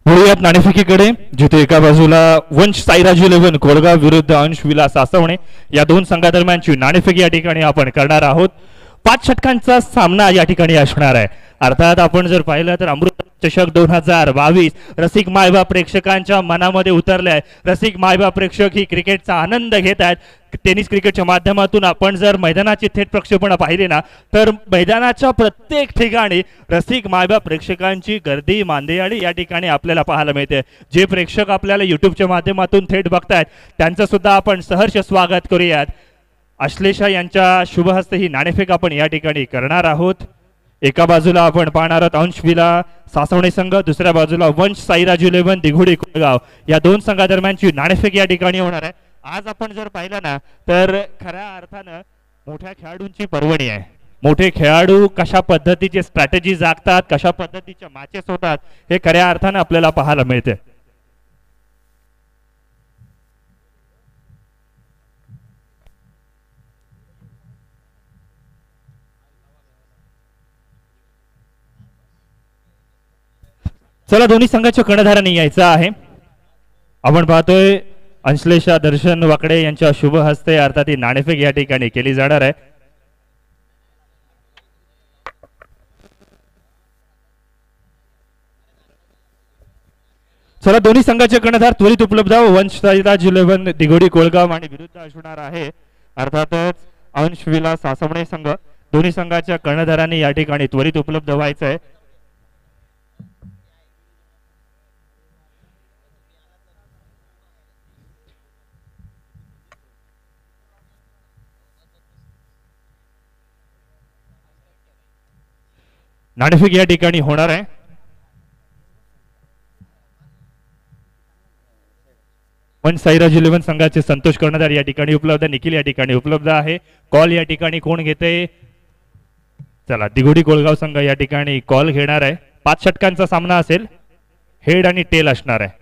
Speaker 1: वळूयात नाणेफेकीकडे, जिथे एका बाजूला वंश साईराज 11 कोळगाव विरुद्ध अंश विलास सासवणे या 2 संघादरम्यानची नाणेफेकी या ठिकाणी आपण करणार आहोत. 5 षटकांचा सामना या ठिकाणी असणार आहे. अर्थात आपण जर पाहिलं तर अमृत चषक 2022 रसिक मायबाप प्रेक्षकांच्या मनामध्ये उतरलाय. रसिक मायबाप प्रेक्षक ही क्रिकेटचा आनंद घेत आहेत. टेनिस क्रिकेटच्या माध्यमातून आपण जर मैदानाची थेट प्रक्षेपण पाहिले ना तर मैदानाच्या प्रत्येक ठिकाणी रसिक मायबाप प्रेक्षकांची गर्दी मांदियाळी या ठिकाणी आपल्याला पाहायला मिळते. जे प्रेक्षक आपल्याला यूट्यूबच्या माध्यमातून थेट बघतायत त्यांचं सुद्धा आपण सहर्ष स्वागत करूयात. अश्लेषा यांच्या शुभहस्ते ही नाणेफेक आपण या ठिकाणी करणार आहोत. एका बाजूला आपण पाहणार आहोत अंश विला सासवणे संघ, दुसऱ्या बाजूला वंश साईराज 11 दिघोडी कोळगाव या 2 संघादरम्यानची नाणेफेक या ठिकाणी होणार आहे. आज आपण जर पाहिलं ना तर खऱ्या अर्थानं मोठ्या खेळाडूंची पर्वणी आहे. मोठे खेळाडू कशा पद्धतीचे स्ट्रॅटेजी आखतात, कशा पद्धतीच्या मॅचेस होतात हे खऱ्या अर्थानं आपल्याला पाहायला मिळते. चला, दोन्ही संघाच्या कर्णधारांनी यायचं आहे. आपण पाहतोय अंश्लेषा दर्शन वाकडे यांच्या शुभ हस्ते अर्थात ही नाणेफेक या ठिकाणी केली जाणार आहे. चला, दोन्ही संघाचे कर्णधार त्वरित उपलब्ध. वंश साईराज 11 दिघोडी कोळगाव आणि विरुद्ध असणार आहे अर्थातच अंश विलास सासवणे संघ. दोन्ही संघाच्या कर्णधारांनी या ठिकाणी त्वरित उपलब्ध व्हायचं आहे. नाणेफेक या ठिकाणी होणार आहे. वंश साईराज 11 संघाचे संतोष कर्णधार या ठिकाणी उपलब्ध, निखिल या ठिकाणी उपलब्ध आहे. कॉल या ठिकाणी कोण घेते? चला, दिघोडी कोळगाव संघ या ठिकाणी कॉल घेणार आहे. 5 षटकांचा सामना असेल. हेड आणि टेल असणार आहे.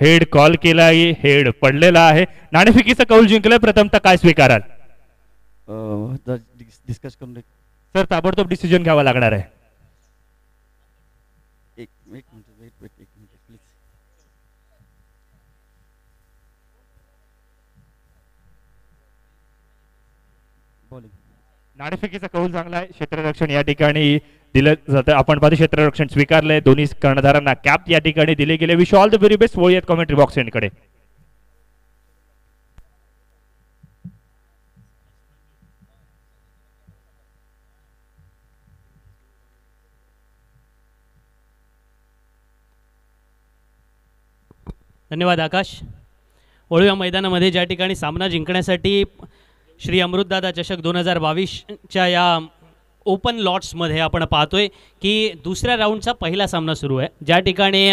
Speaker 1: हेड कॉल केला आहे, हेड पडलेला आहे. नाणेफेकीचा कौल जिंकलाय. प्रथमतः काय स्वीकाराल?
Speaker 4: डिस्कस करून
Speaker 1: सर ताबडतोब डिसिजन घ्यावा लागणार आहे.
Speaker 4: एक मिनट वेट एक मिनट प्लीज. बॉलिंग
Speaker 1: नाणेफेकीचा कौल चांगला आहे. क्षेत्ररक्षण या ठिकाणी दिलं जातं. आपण पाहतो क्षेत्ररक्षण स्वीकारलंय. दोन्ही कर्णधारांना कॅप या ठिकाणी दिले गेले. Wish all the very best. वळूयात कॉमेंट्री बॉक्स एंडकडे.
Speaker 5: धन्यवाद आकाश. वळू या मैदानामध्ये ज्या ठिकाणी सामना जिंकण्यासाठी श्री अमृतदादा चषक 2022च्या या ओपन लॉट्समध्ये आपण पाहतोय की दुसऱ्या राऊंडचा पहिला सामना सुरू आहे, ज्या ठिकाणी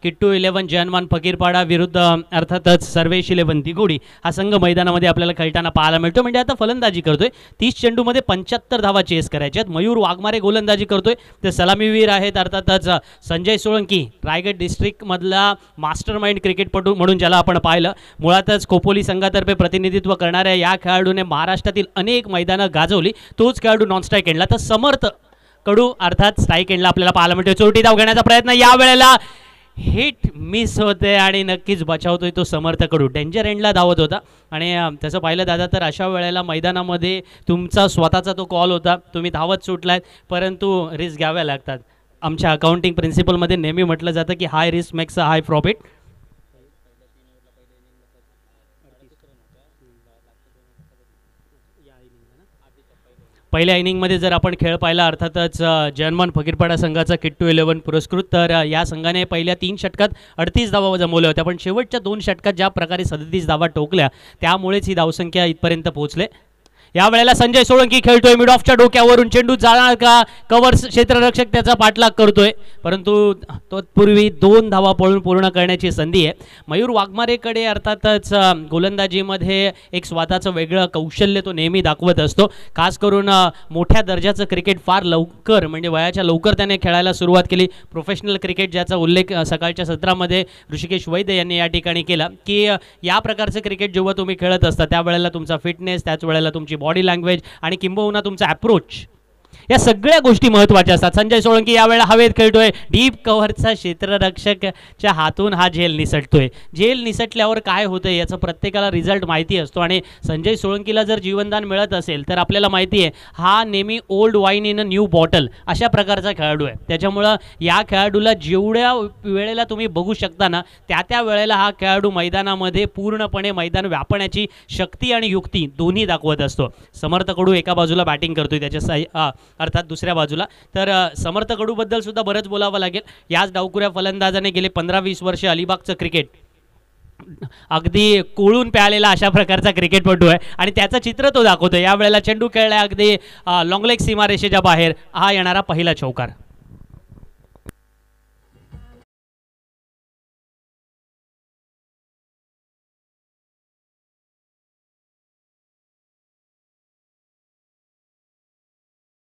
Speaker 5: किट्टू 11 जयनमान फकीरपाडा विरुद्ध अर्थातच सर्वेश 11 दिगोडी हा संघ मैदानामध्ये आपल्याला खेळताना पाहायला मिळतो. म्हणजे आता फलंदाजी करतोय. 30 चेंडूमध्ये 75 धावा चेस करायच्या आहेत. मयूर वाघमारे गोलंदाजी करतोय. ते सलामीवीर आहेत अर्थातच संजय सोळंकी, रायगड डिस्ट्रिक्टमधला मास्टर माइंड क्रिकेटपटू म्हणून ज्याला आपण पाहिलं. मुळातच खोपोली संघातर्फे प्रतिनिधित्व करणाऱ्या या खेळाडूने महाराष्ट्रातील अनेक मैदानं गाजवली. तोच खेळाडू नॉनस्ट्राईक एंडला तर समर्थ कडू अर्थात स्ट्राईक एंडला आपल्याला पाहायला मिळतो. चोरटी धाव घेण्याचा प्रयत्न यावेळेला हिट मिस होते आणि नक्कीच बचावतोय तो समर्थ कडू. डेंजर एंडला धावत होता आणि तसं पाहिलं दादा तर अशा वेळेला मैदानामध्ये तुमचा स्वतःचा तो कॉल होता, तुम्ही धावत सुटलात, परंतु रिस्क घ्याव्या लागतात. आमच्या अकाउंटिंग प्रिन्सिपलमध्ये नेहमी म्हटलं जातं की high risk makes a high profit. पहिल्या इनिंगमध्ये जर आपण खेळ पाहिला अर्थातच जयनमान फकीरपाडा संघाचा किट्टू 11 पुरस्कृत, तर या संघाने पहिल्या 3 षटकात 38 धावा जमवल्या होत्या, पण शेवटच्या 2 षटकात ज्या प्रकारे 37 धावा टोकल्या त्यामुळेच ही धावसंख्या इथपर्यंत पोहोचले. यावेळेला संजय सोळंकी खेळतोय. मिड ऑफच्या डोक्यावरून चेंडू जाणार का, कव्हर क्षेत्ररक्षक त्याचा पाठलाग करतोय, परंतु तत्पूर्वी 2 धावा पळून पूर्ण करण्याची संधी आहे. मयूर वाघमारेकडे अर्थातच गोलंदाजीमध्ये एक स्वतःचं वेगळं कौशल्य तो नेहमी दाखवत असतो. खास करून मोठ्या दर्जाचं क्रिकेट फार लवकर म्हणजे वयाच्या लवकर त्याने खेळायला सुरुवात केली. प्रोफेशनल क्रिकेट ज्याचा उल्लेख सकाळच्या सत्रामध्ये ऋषिकेश वैद्य यांनी या ठिकाणी केला की या प्रकारचं क्रिकेट जेव्हा तुम्ही खेळत असता त्यावेळेला तुमचा फिटनेस, त्याच वेळेला तुमची बॉडी लँग्वेज आणि किंबहुना तुमचा अप्रोच या सगळ्या गोष्टी महत्त्वाच्या असतात. संजय सोळंकी यावेळेला हवेत खेळतोय. डीप कव्हरचा क्षेत्ररक्षकच्या हातून हा झेल निसटतोय. झेल निसटल्यावर काय होतं याचं प्रत्येकाला रिझल्ट माहिती असतो आणि संजय सोळंकीला जर जीवनदान मिळत असेल तर आपल्याला माहिती आहे हा नेहमी old wine in a new bottle अशा प्रकारचा खेळाडू आहे. त्याच्यामुळं या खेळाडूला जेवढ्या वेळेला तुम्ही बघू शकता ना त्या वेळेला हा खेळाडू मैदानामध्ये पूर्णपणे मैदान व्यापण्याची शक्ती आणि युक्ती दोन्ही दाखवत असतो. समर्थ कडू एका बाजूला बॅटिंग करतोय त्याच्या अर्थात दुसऱ्या बाजूला, तर समर्थ कडूबद्दल सुद्धा बरंच बोलावं लागेल. याच डावकुऱ्या फलंदाजाने गेले 15-20 वर्ष अलिबागचं क्रिकेट अगदी कोळून प्यालेला अशा प्रकारचा क्रिकेटपटू आहे आणि त्याचं चित्र तो दाखवतो. यावेळेला चेंडू खेळला अगदी लॉंगलेग सीमारेषेच्या बाहेर. हा येणारा पहिला चौकार.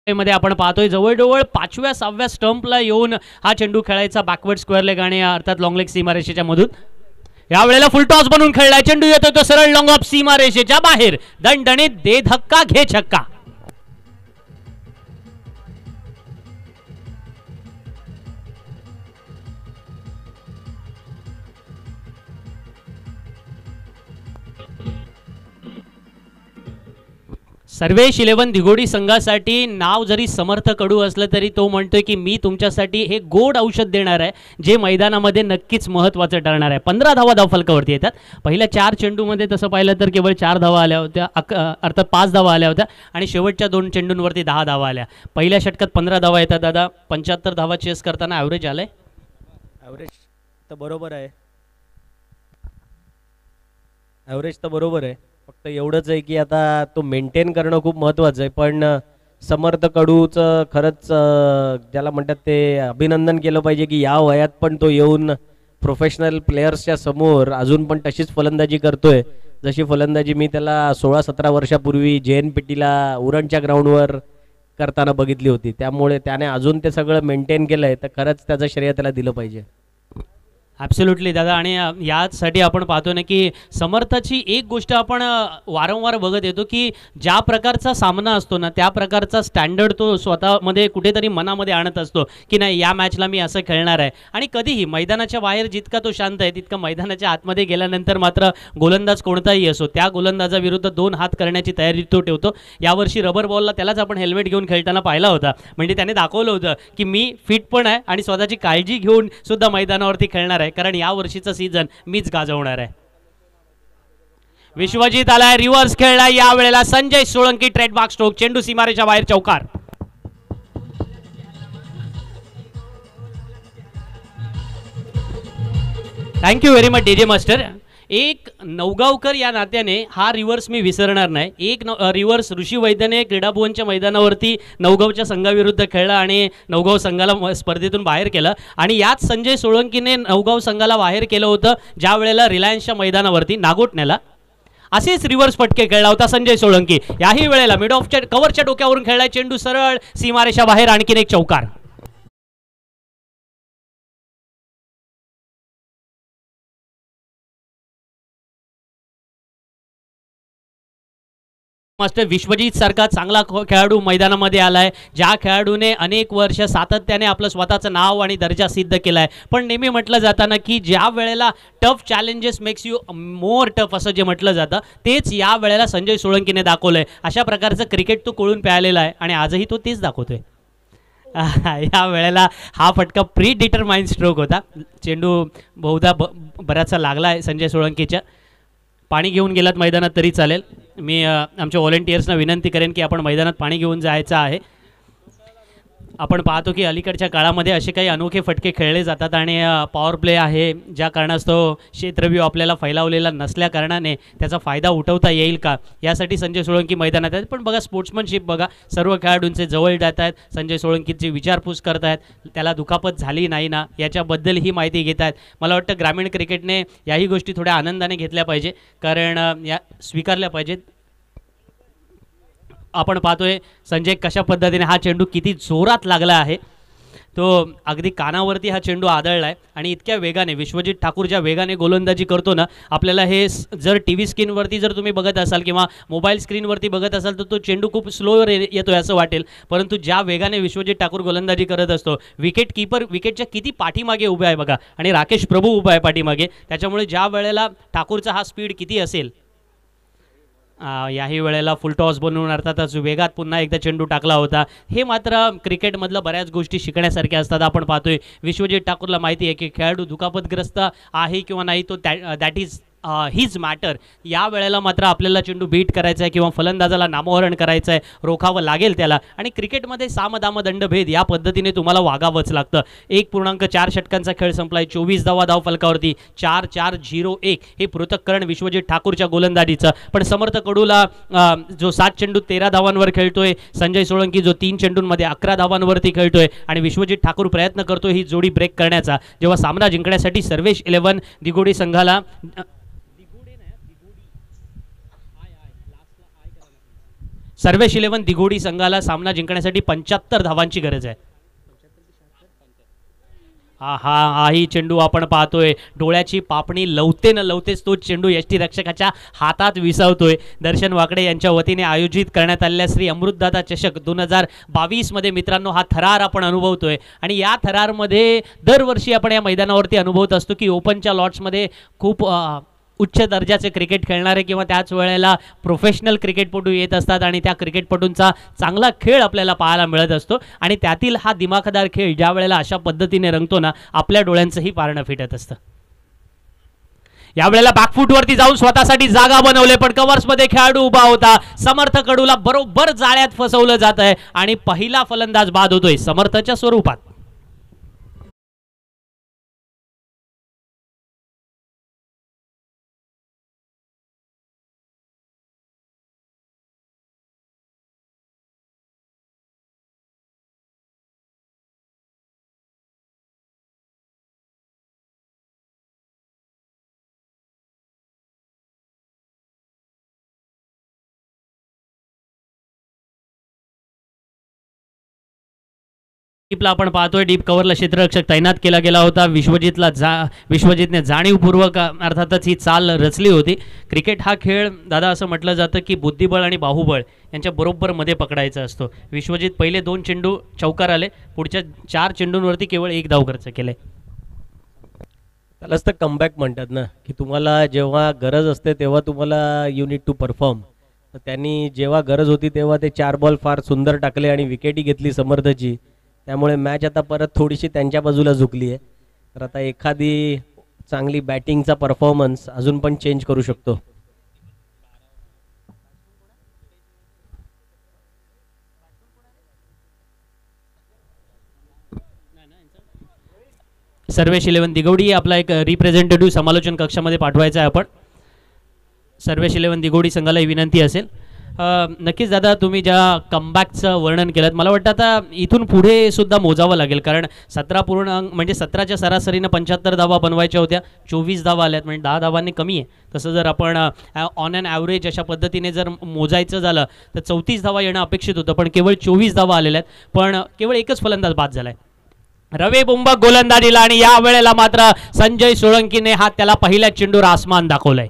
Speaker 5: मध्ये आपण पाहतोय जवळजवळ 5व्या-6व्या स्टंपला येऊन हा चेंडू खेळायचा बॅकवर्ड स्क्वेअर लेग आणि अर्थात लॉंग लेग सीमारेषेच्या मधून. यावेळेला फुल टॉस बनवून खेळलाय. चेंडू येतोय तो सरळ लॉंग ऑफ सीमारेषेच्या बाहेर. दणदणीत दे धक्का घे छक्का. सर्वेश 11 दिगोडी संघासाठी नाव जरी समर्थ कडू असलं तरी तो म्हणतोय की मी तुमच्यासाठी हे गोड औषध देणार आहे जे मैदानामध्ये नक्कीच महत्त्वाचं ठरणार आहे. 15 धावा धावफलकावरती येतात. पहिल्या 4 चेंडूमध्ये तसं पाहिलं तर केवळ 4 धावा आल्या होत्या, अर्थात 5 धावा आल्या होत्या आणि शेवटच्या 2 चेंडूंवरती 10 धावा आल्या. पहिल्या षटकात 15 धावा येतात दादा. 75 धावा चेस करताना ॲव्हरेज आलंय.
Speaker 3: ॲव्हरेज तर बरोबर आहे. ॲव्हरेज तर बरोबर आहे. फक्त एवढंच आहे की आता तो मेंटेन करणं खूप महत्त्वाचं आहे. पण समर्थ कडूचं खरंच ज्याला म्हणतात ते अभिनंदन केलं पाहिजे की या वयात पण तो येऊन प्रोफेशनल प्लेयर्सच्या समोर अजून पण तशीच फलंदाजी करतोय जशी फलंदाजी मी त्याला 16-17 वर्षापूर्वी JNPTला उरणच्या ग्राउंडवर करताना बघितली होती. त्यामुळे त्याने अजून ते सगळं मेंटेन केलं आहे तर खरंच त्याचं श्रेय त्याला दिलं पाहिजे.
Speaker 5: ॲब्सोल्युटली दादा. आणि यासाठी आपण पाहतो ना की समर्थाची एक गोष्ट आपण वारंवार बघत येतो की ज्या प्रकारचा सामना असतो ना त्या प्रकारचा स्टँडर्ड तो स्वतःमध्ये कुठेतरी मनामध्ये आणत असतो की नाही या मॅचला मी असं खेळणार आहे. आणि कधीही मैदानाच्या बाहेर जितका तो शांत आहे तितका मैदानाच्या आतमध्ये गेल्यानंतर मात्र गोलंदाज कोणताही असो त्या गोलंदाजाविरुद्ध 2 हात करण्याची तयारी तो ठेवतो. यावर्षी रबर बॉलला त्यालाच आपण हेल्मेट घेऊन खेळताना पाहिला होता. म्हणजे त्याने दाखवलं होतं की मी फिट पण आहे आणि स्वतःची काळजी घेऊन सुद्धा मैदानावरती खेळणार आहे, कारण या वर्षीचा सीझन मीच गाजवणार आहे. विश्वजित आलाय, रिव्हर्स खेळलाय या वेळेला संजय सोळंकी ट्रेडमार्क स्ट्रोक, चेंडू सीमारेच्या बाहेर चौकार. Thank you very much DJ master. एक नवगावकर या नात्याने हा रिव्हर्स मी विसरणार नाही. एक रिव्हर्स ऋषी वैद्यने क्रीडाभुवनच्या मैदानावरती नवगावच्या संघाविरुद्ध खेळला आणि नवगाव संघाला स्पर्धेतून बाहेर केलं. आणि याच संजय सोळंकीने नवगाव संघाला बाहेर केलं होतं ज्या वेळेला रिलायन्सच्या मैदानावरती नागोटण्याला. असेच रिव्हर्स फटके खेळला होता संजय सोळंकी. याही वेळेला मिड ऑफच्या कव्हरच्या डोक्यावरून खेळलाय चेंडू सरळ सीमारेषा बाहेर, आणखीन एक चौकार. मास्टर विश्वजित सारखा चांगला खेळाडू मैदानामध्ये आलाय, ज्या खेळाडूने अनेक वर्ष सातत्याने आपलं स्वतःचं नाव आणि दर्जा सिद्ध केलाय. पण नेहमी म्हटलं जातं ना की ज्या वेळेला tough challenges makes you more tough असं जे म्हटलं जातं तेच या वेळेला संजय सोळंकीने दाखवलंय. अशा प्रकारचं क्रिकेट तो कळून प्यायलेला आहे आणि आजही तो तेच दाखवतोय. या वेळेला हा फटका प्री डिटरमाइंड स्ट्रोक होता. चेंडू बहुधा बराचसा लागला आहे संजय सोळंकीच्या. पाणी घेऊन गेलात मैदानात तरी चालेल. मी आमच्या व्हॉलेंटियर्सना विनंती करेन की आपण मैदानात पाणी घेऊन जायचं आहे. आपण पाहतो की अलीकडच्या काळामध्ये असे काही अनोखे फटके खेळले जातात आणि पॉवर प्ले आहे ज्या कारणास्तव क्षेत्रव्यूह आपल्याला फैलावलेला नसल्या कारणाने त्याचा फायदा उठवता येईल का यासाठी संजय सोळंकी मैदानात आहेत. पण बघा स्पोर्ट्समनशिप बघा, सर्व खेळाडूंचे जवळ जात आहेत, संजय सोळंकीची विचारपूस करत आहेत, त्याला दुखापत झाली नाही ना याच्याबद्दल ही माहिती घेत आहेत. मला वाटतं ग्रामीण क्रिकेटने याही गोष्टी थोड्या आनंदाने घेतल्या पाहिजे, कारण या स्वीकारल्या पाहिजेत. आपण पाहतोय संजय कशा पद्धतीने हा चेंडू किती जोरात लागला आहे. तो अगदी कानावरती हा चेंडू आदळला आहे आणि इतक्या वेगाने विश्वजित ठाकूर ज्या वेगाने गोलंदाजी करतो ना, आपल्याला हे जर टी व्ही स्क्रीनवरती जर तुम्ही बघत असाल किंवा मोबाईल स्क्रीनवरती बघत असाल तर तो चेंडू खूप स्लो येतोय असं वाटेल, परंतु ज्या वेगाने विश्वजित ठाकूर गोलंदाजी करत असतो, विकेट कीपर विकेटच्या किती पाठीमागे उभा आहे बघा आणि राकेश प्रभू उभा आहे पाठीमागे. त्याच्यामुळे ज्या वेळेला ठाकूरचा हा स्पीड किती असेल. याही वेळेला फुल टॉस बनवून अर्थातच वेगात पुन्हा एकदा चेंडू टाकला होता. हे मात्र क्रिकेटमधलं बऱ्याच गोष्टी शिकण्यासारख्या असतात. आपण पाहतोय विश्वजित ठाकूरला माहिती आहे की खेळाडू दुखापतग्रस्त आहे किंवा नाही, तो दॅट इज हिज मॅटर. या वेळेला मात्र आपल्याला चेंडू बीट करायचा आहे किंवा फलंदाजाला नामोहरण करायचं आहे, रोखावं लागेल त्याला. आणि क्रिकेटमध्ये सामदाम दंडभेद या पद्धतीने तुम्हाला वागावंच लागतं. 1.4 षटकांचा खेळ संपलाय, 24 धाव फलकावरती, 4-4-0-1 हे पृथक्करण विश्वजित ठाकूरच्या गोलंदाजीचं. पण समर्थ कडूला जो 7 चेंडू 13 धावांवर खेळतोय, संजय सोळंकी जो 3 चेंडूंमध्ये 11 धावांवरती खेळतोय आणि विश्वजित ठाकूर प्रयत्न करतोय ही जोडी ब्रेक करण्याचा. जेव्हा सामना जिंकण्यासाठी सर्वेश 11 दिगोडी संघाला सर्वेश 11 दिघोडी संघाला सामना जिंकण्यासाठी 75 धावांची गरज आहे. हाही चेंडू आपण पाहतोय, डोळ्याची पापणी लवते न लवतेच तो चेंडू यष्टीरक्षकाच्या हातात विसावतोय. दर्शन वाकडे यांच्या वतीने आयोजित करण्यात आलेल्या श्री अमृतदाता चषक 2022 मध्ये मित्रांनो हा थरार आपण अनुभवतोय. आणि या थरारमध्ये दरवर्षी आपण या मैदानावरती अनुभवत असतो की ओपनच्या लॉट्समध्ये खूप उच्च दर्जाचे क्रिकेट खेळणारे किंवा त्याच वेळेला प्रोफेशनल क्रिकेटपटू येत असतात आणि त्या क्रिकेटपटूंचा चांगला खेळ आपल्याला पाहायला मिळत असतो. आणि त्यातील हा दिमाखदार खेळ ज्या वेळेला अशा पद्धतीने रंगतो ना, आपल्या डोळ्यांचंही पारणं फिटत असतं. यावेळेला बॅकफूटवरती जाऊन स्वतःसाठी जागा बनवले, पण कव्हर्समध्ये खेळाडू उभा होता. समर्थ कडूला बरोबर जाळ्यात फसवलं जात आहे आणि पहिला फलंदाज बाद होतोय समर्थच्या स्वरूपात. डीपला आपण पाहतोय डीप कव्हरला क्षेत्ररक्षक तैनात केला गेला होता. विश्वजितने जाणीवपूर्वक अर्थातच ही चाल रचली होती. क्रिकेट हा खेळ दादा असं म्हटलं जातं की बुद्धिबळ आणि बाहुबळ यांच्या बरोबर मध्ये पकडायचा असतो. विश्वजित पहिले 2 चेंडू चौकार आले, पुढच्या 4 चेंडूंवरती केवळ 1 धाव खर्च केले.
Speaker 3: त्यालाच तर कमबॅक म्हणतात ना, की तुम्हाला जेव्हा गरज असते तेव्हा तुम्हाला यू नीड टू परफॉर्म. तर त्यांनी जेव्हा गरज होती तेव्हा ते 4 बॉल फार सुंदर टाकले आणि विकेटही घेतली समर्थची. त्यामुळे मॅच आता परत थोडीशी त्यांच्या बाजूला झुकली आहे. तर आता एखादी चांगली बॅटिंगचा परफॉर्मन्स अजून पण चेंज करू शकतो.
Speaker 5: सर्वेश 11 दिगवडी आपला एक रिप्रेझेंटेटिव्ह समालोचन कक्षामध्ये पाठवायचा आहे आपण. सर्वेश 11 दिगवडी संघाला ही विनंती असेल. नक्कीच दादा तुम्ही ज्या कमबॅकचं वर्णन केलं मला वाटतं आता इथून पुढे सुद्धा मोजावं लागेल, कारण 17 पूर्ण म्हणजे 17च्या सरासरीनं 75 धावा बनवायच्या होत्या, 24 धावा आल्यात म्हणजे 10 धावांनी कमी आहे. तसं जर आपण ऑन अँड ॲव्हरेज अशा पद्धतीने जर मोजायचं झालं तर 34 धावा येणं अपेक्षित होतं, पण केवळ 24 धावा आलेल्या आहेत. पण केवळ एकच फलंदाज बाद झालाय, रवी बुंबक गोलंदाजीला, आणि या वेळेला मात्र संजय सोळंकीने हा त्याला पहिल्या चेंडूवर आसमान दाखवलाय.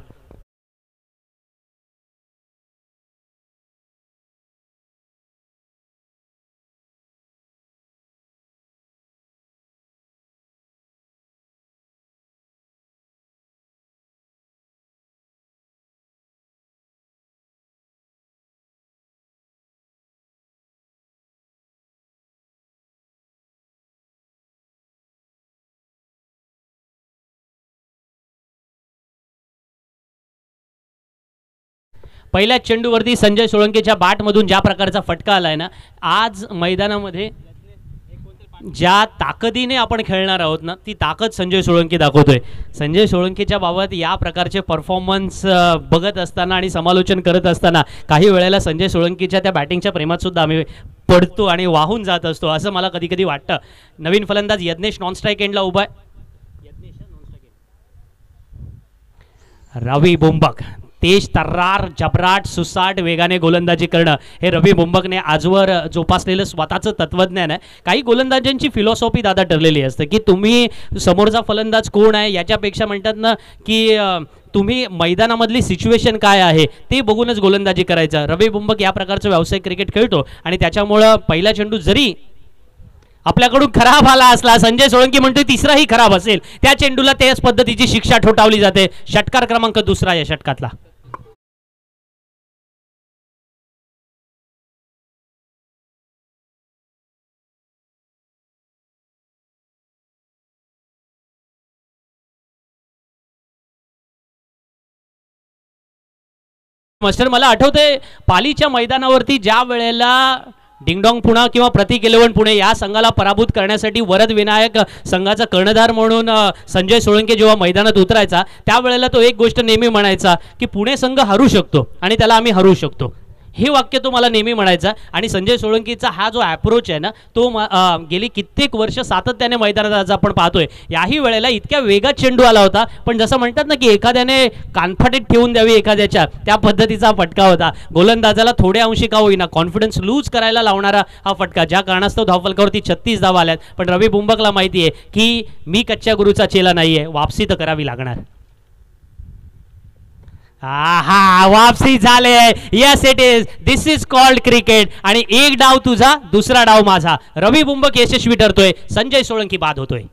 Speaker 5: पहिल्या चेंडूवरती संजय सोळंकेच्या बॅटमधून ज्या प्रकारचा फटका आलाय ना, आज मैदानामध्ये ज्या ताकदीने आपण खेळणार आहोत ना, ती ताकद संजय सोळंके दाखवतोय. संजय सोळंकेच्या बाबत या प्रकारचे परफॉर्मन्स बघत असताना आणि समालोचन करत असताना काही वेळेला संजय सोळंकेच्या त्या बॅटिंगच्या प्रेमात सुद्धा आम्ही पडतो आणि वाहून जात असतो, असं मला कधी कधी वाटतं. नवीन फलंदाज यज्ञेश नॉन स्ट्राईक एंडला उभा आहे. रवी बुंबक तेज तर्रार जबराट सुसाट वेगाने गोलंदाजी करणं हे रवी बुंबकने आजवर जोपासलेलं स्वतःचं तत्वज्ञान आहे. काही गोलंदाजांची फिलॉसॉफी दादा ठरलेली असते की तुम्ही समोरचा फलंदाज कोण आहे याच्यापेक्षा म्हणतात ना की तुम्ही मैदानामधली सिच्युएशन काय आहे ते बघूनच गोलंदाजी करायचं. रवी बुंबक या प्रकारचं व्यावसायिक क्रिकेट खेळतो आणि त्याच्यामुळं पहिला चेंडू जरी आपल्याकडून खराब आला असला, संजय सोळंकी म्हणतोय तिसराही खराब असेल, त्या चेंडूला त्याच पद्धतीची शिक्षा ठोठावली जाते. षटकार क्रमांक 2 या षटकातला. मास्टर मला आठवतंय पालीच्या मैदानावरती ज्या वेळेला डिंगडॉंग पुणा किंवा प्रतीक 11 पुणे या संघाला पराभूत करण्यासाठी वरद विनायक संघाचा कर्णधार म्हणून संजय सोळंके जेव्हा मैदानात उतरायचा त्यावेळेला तो एक गोष्ट नेहमी म्हणायचा की पुणे संघ हरू शकतो आणि त्याला आम्ही हरू शकतो. हे वाक्य तो मला नेहमी म्हणायचा. आणि संजय सोळंकीचा हा जो ॲप्रोच आहे ना तो गेली कित्येक वर्ष सातत्याने मैदानात आज आपण पाहतोय. याही वेळेला इतक्या वेगात चेंडू आला होता, पण जसं म्हणतात ना की एखाद्याने कानफाटीत ठेवून द्यावी एखाद्याच्या, त्या पद्धतीचा फटका होता. गोलंदाजाला थोड्या अंशी का होईना कॉन्फिडन्स लूज करायला लावणारा हा फटका, ज्या कारणास्तव धावफलकावरती 36 धावा आल्यात. पण रवी बुंबकला माहिती आहे की मी कच्च्या गुरुचा चेला नाहीये, वापसी तर करावी लागणार. हा वापसी झाले. Yes it is, this is called cricket. आणि एक डाव तुझा दुसरा डाव माझा. रवी बुंबक यशस्वी ठरतोय, संजय सोळंकी बाद होतोय.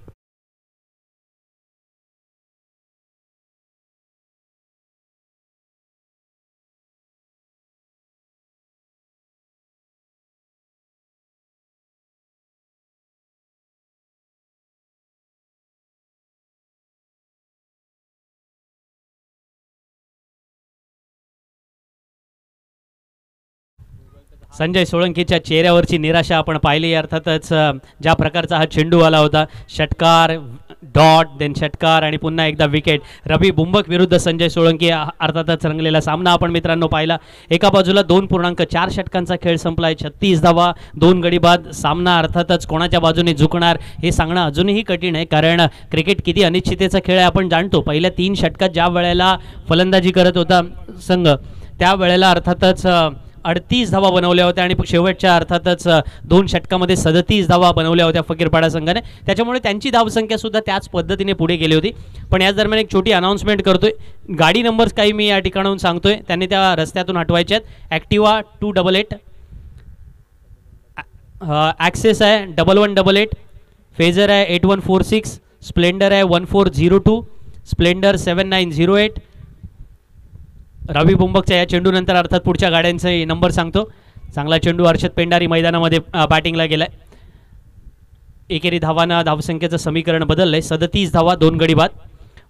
Speaker 5: संजय सोळंकीच्या चेहऱ्यावरची निराशा आपण पाहिली. अर्थातच ज्या प्रकारचा हा चेंडू आला होता, षटकार डॉट देन षटकार आणि पुन्हा एकदा विकेट. रवी बुंबक विरुद्ध संजय सोळंकी अर्थातच रंगलेला सामना आपण मित्रांनो पाहिला. एका बाजूला 2.4 षटकांचा खेळ संपलाय, 36 धावा 2 गडी बाद. सामना अर्थातच कोणाच्या बाजूने झुकणार हे सांगणं अजूनही कठीण आहे, कारण क्रिकेट किती अनिश्चिततेचा खेळ आहे आपण जाणतो. पहिल्या 3 षटकात ज्या वेळेला फलंदाजी करत होता संघ त्यावेळेला अर्थातच 38 धावा बनवल्या होत्या आणि शेवटच्या अर्थातच 2 षटकामध्ये 37 धावा बनवल्या होत्या फकीरपाडा संघाने. त्याच्यामुळे त्यांची धावसंख्या सुद्धा त्याच पद्धतीने पुढे गेली होती. पण याच दरम्यान एक छोटी अनाउन्समेंट करतोय. गाडी नंबर्स काही मी या ठिकाणाहून सांगतोय, त्यांनी त्या रस्त्यातून हटवायचे आहेत. ॲक्टिवा 288, ॲक्सेस आहे 1188, फेझर आहे 8146, स्प्लेंडर आहे 1402, स्प्लेंडर 7908. रवी बुंबकच्या या चेंडूनंतर अर्थात पुढच्या गाड्यांचे नंबर सांगतो. चांगला चेंडू हर्षद पेंडारी मैदानामध्ये बॅटिंगला गेलाय. एकेरी धावांना धावसंख्येचं समीकरण बदललंय. 37 धावा 2 गडी बाद.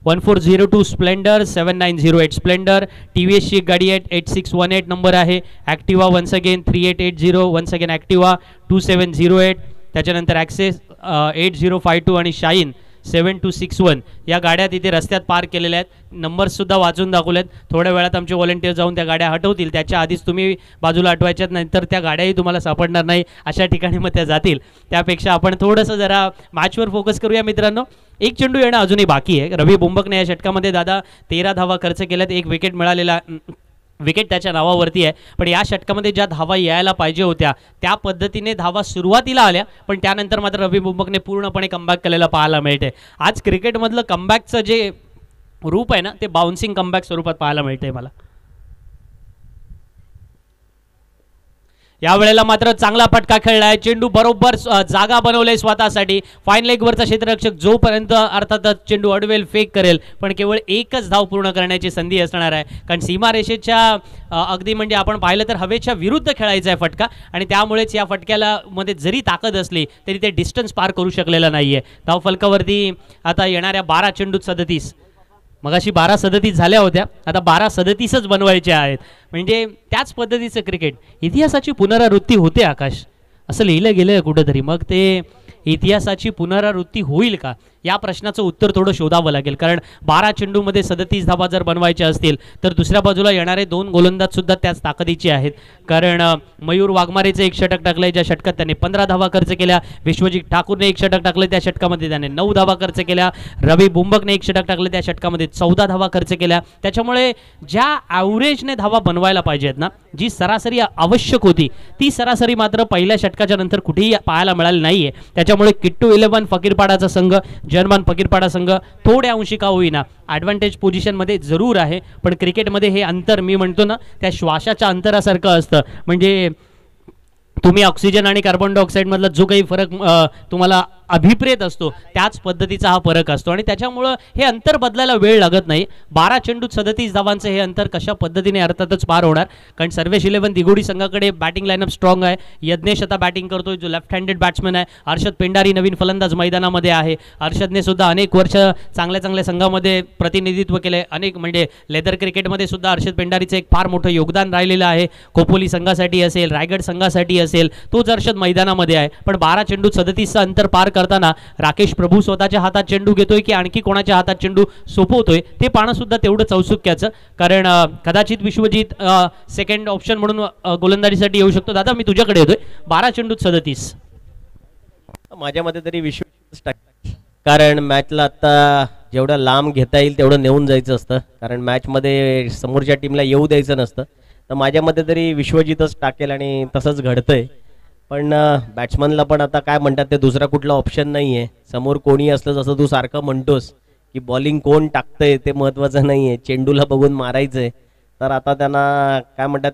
Speaker 5: 1402 स्प्लेंडर, 7908 स्प्लेंडर. TVS ची गाडी आहे 8618 नंबर आहे. Activa once again 3880, once again Activa 2708. त्याच्यानंतर ॲक्सेस 8052 आणि शाईन 7261 या गाड्या तिथे रस्त्यात पार्क केलेल्या आहेत. नंबर्ससुद्धा वाचून दाखवलेत. थोड्या वेळात आमचे व्हॉलेंटियर जाऊन त्या गाड्या हटवतील. त्याच्या आधीच तुम्ही बाजूला हटवायच्यात, नंतर त्या गाड्याही तुम्हाला सापडणार नाही अशा ठिकाणी मग त्या जातील. त्यापेक्षा आपण थोडंसं जरा मॅचवर फोकस करूया मित्रांनो. एक चेंडू येणं अजूनही बाकी आहे. रवी बुंबकने या षटकामध्ये दादा 13 धावा खर्च केल्यात. एक विकेट मिळालेला, विकेट त्याच्या नावावरती आहे. पण या षटकामध्ये ज्या धावा यायला पाहिजे होत्या त्या पद्धतीने धावा सुरुवातीला आल्या, पण त्यानंतर मात्र रवी बुंबकने पूर्णपणे कमबॅक केलेला पाहायला मिळते. आज क्रिकेटमधलं कमबॅकचं जे रूप आहे ना, ते बाउन्सिंग कमबॅक स्वरूपात पाहायला मिळते मला. यावेळेला मात्र चांगला फटका खेळलाय. चेंडू बरोबर जागा बनवलाय स्वतःसाठी. फाईन लेगवरचा क्षेत्ररक्षक जोपर्यंत अर्थातच चेंडू अडवेल, फेक करेल, पण केवळ एकच धाव पूर्ण करण्याची संधी असणार आहे. कारण सीमारेषेच्या अगदी म्हणजे आपण पाहिलं तर हवेच्या विरुद्ध खेळायचा आहे फटका, आणि त्यामुळेच या फटक्याला मध्ये जरी ताकद असली तरी ते डिस्टन्स पार करू शकलेलं नाहीये. धाव फलकावरती आता येणाऱ्या 12 चेंडूत 37, मगाशी 12-37 झाल्या होत्या, आता 12-37च बनवायच्या आहेत. म्हणजे त्याच पद्धतीचं क्रिकेट, इतिहासाची पुनरावृत्ती होते आकाश, असं लिहिलं गेलं आहे कुठंतरी. मग ते इतिहासाची पुनरावृत्ती होईल का या प्रश्नाचं उत्तर थोडं शोधावं लागेल. कारण 12 चेंडूमध्ये 37 धावा जर बनवायच्या असतील तर दुसऱ्या बाजूला येणारे 2 गोलंदाज सुद्धा त्याच ताकदीचे आहेत. कारण मयूर वाघमारेचं एक षटक टाकलंय, ज्या षटकात त्याने 15 धावा खर्च केल्या. विश्वजित ठाकूरने एक षटक टाकलं, त्या षटकामध्ये त्याने 9 धावा खर्च केल्या. रवी बुंबकने एक षटक टाकलं, त्या षटकामध्ये 14 धावा खर्च केल्या. त्याच्यामुळे ज्या ॲव्हरेजने धावा बनवायला पाहिजेत ना, जी सरासरी आवश्यक होती, ती सरासरी मात्र पहिल्या षटकाच्या नंतर कुठेही पाहायला मिळाली नाहीये. त्याच्यामुळे किट्टू 11 फकीरपाडाचा संघ, जर्मन फकीरपाडा संघ थोड्या अंशी का होईना ॲडव्हान्टेज पोझिशनमध्ये जरूर आहे. पण क्रिकेटमध्ये हे अंतर मी म्हणतो ना, त्या श्वासाच्या अंतरासारखं असतं. म्हणजे तुम्ही ऑक्सिजन आणि कार्बन डायऑक्साईडमधला जो काही फरक तुम्हाला अभिप्रेत असतो त्याच पद्धतीचा हा फरक असतो, आणि त्याच्यामुळं हे अंतर बदलायला वेळ लागत नाही. 12 चेंडूत 37 धावांचं हे अंतर कशा पद्धतीने अर्थातच पार होणार. कारण सर्वेश 11 दिगोडी संघाकडे बॅटिंग लाईनअप स्ट्रॉंग आहे. यज्ञेश आता बॅटिंग करतोय, जो लेफ्ट हँडेड बॅट्समन आहे. हर्षद पेंडारी नवीन फलंदाज मैदानामध्ये आहे. हर्षदने सुद्धा अनेक वर्ष चांगल्या संघामध्ये प्रतिनिधित्व केले. अनेक म्हणजे लेदर क्रिकेटमध्ये सुद्धा हर्षद पेंडारीचं एक फार मोठं योगदान राहिलेलं आहे. खोपोली संघासाठी असेल, रायगड संघासाठी असेल, तोच हर्षद मैदानामध्ये आहे. पण 12 चेंडूत 37चं अंतर पार करताना राकेश प्रभू स्वतःच्या हातात चेंडू घेतोय की आणखी कोणाच्या हातात चेंडू सोपवतोय ते पाहणं सुद्धा तेवढंच औत्सुक्याचं. कारण कदाचित विश्वजित सेकंड ऑप्शन म्हणून गोलंदाजीसाठी येऊ शकतो. दादा मी तुझ्याकडे येतोय. 12 चेंडूत 37
Speaker 3: माझ्या मते तरी विश्व, कारण मॅचला आता जेवढं लांब घेता येईल तेवढं नेऊन जायचं असतं. कारण मॅचमध्ये समोरच्या टीमला येऊ द्यायचं नसतं. तर माझ्या मते तरी विश्वजितच टाकेल आणि तसंच घडतंय. पण बॅट्समनला पण आता काय म्हणतात ते दुसरा कुठला ऑप्शन नाही आहे. समोर कोणी असलं, जसं तू सारखं म्हणतोस की बॉलिंग कोण टाकतंय ते महत्त्वाचं नाही आहे, चेंडूला बघून मारायचं आहे. तर आता त्यांना काय म्हणतात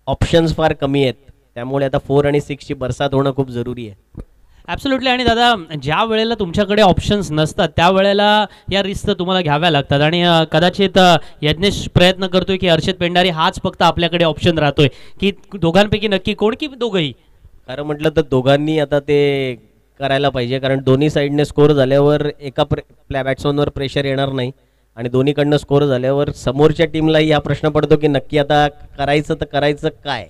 Speaker 3: ऑप्शन्स फार कमी आहेत. त्यामुळे आता 4 आणि 6ची बरसात होणं खूप जरुरी आहे.
Speaker 5: ॲब्सोल्युटली. आणि दादा ज्या वेळेला तुमच्याकडे ऑप्शन्स नसतात त्यावेळेला या रिस्क तुम्हाला घ्याव्या लागतात. आणि कदाचित यज्ञेश प्रयत्न करतोय की हर्षद पेंडारी हाच फक्त आपल्याकडे ऑप्शन राहतोय, की दोघांपैकी नक्की कोण की दोघंही.
Speaker 3: खरं म्हटलं तर दोघांनी आता ते करायला पाहिजे. कारण दोन्ही साईडने स्कोर झाल्यावर एका बॅट्समनवर प्रेशर येणार नाही, आणि दोन्हीकडनं स्कोर झाल्यावर समोरच्या टीमलाही हा प्रश्न पडतो की नक्की आता करायचं तर करायचं काय.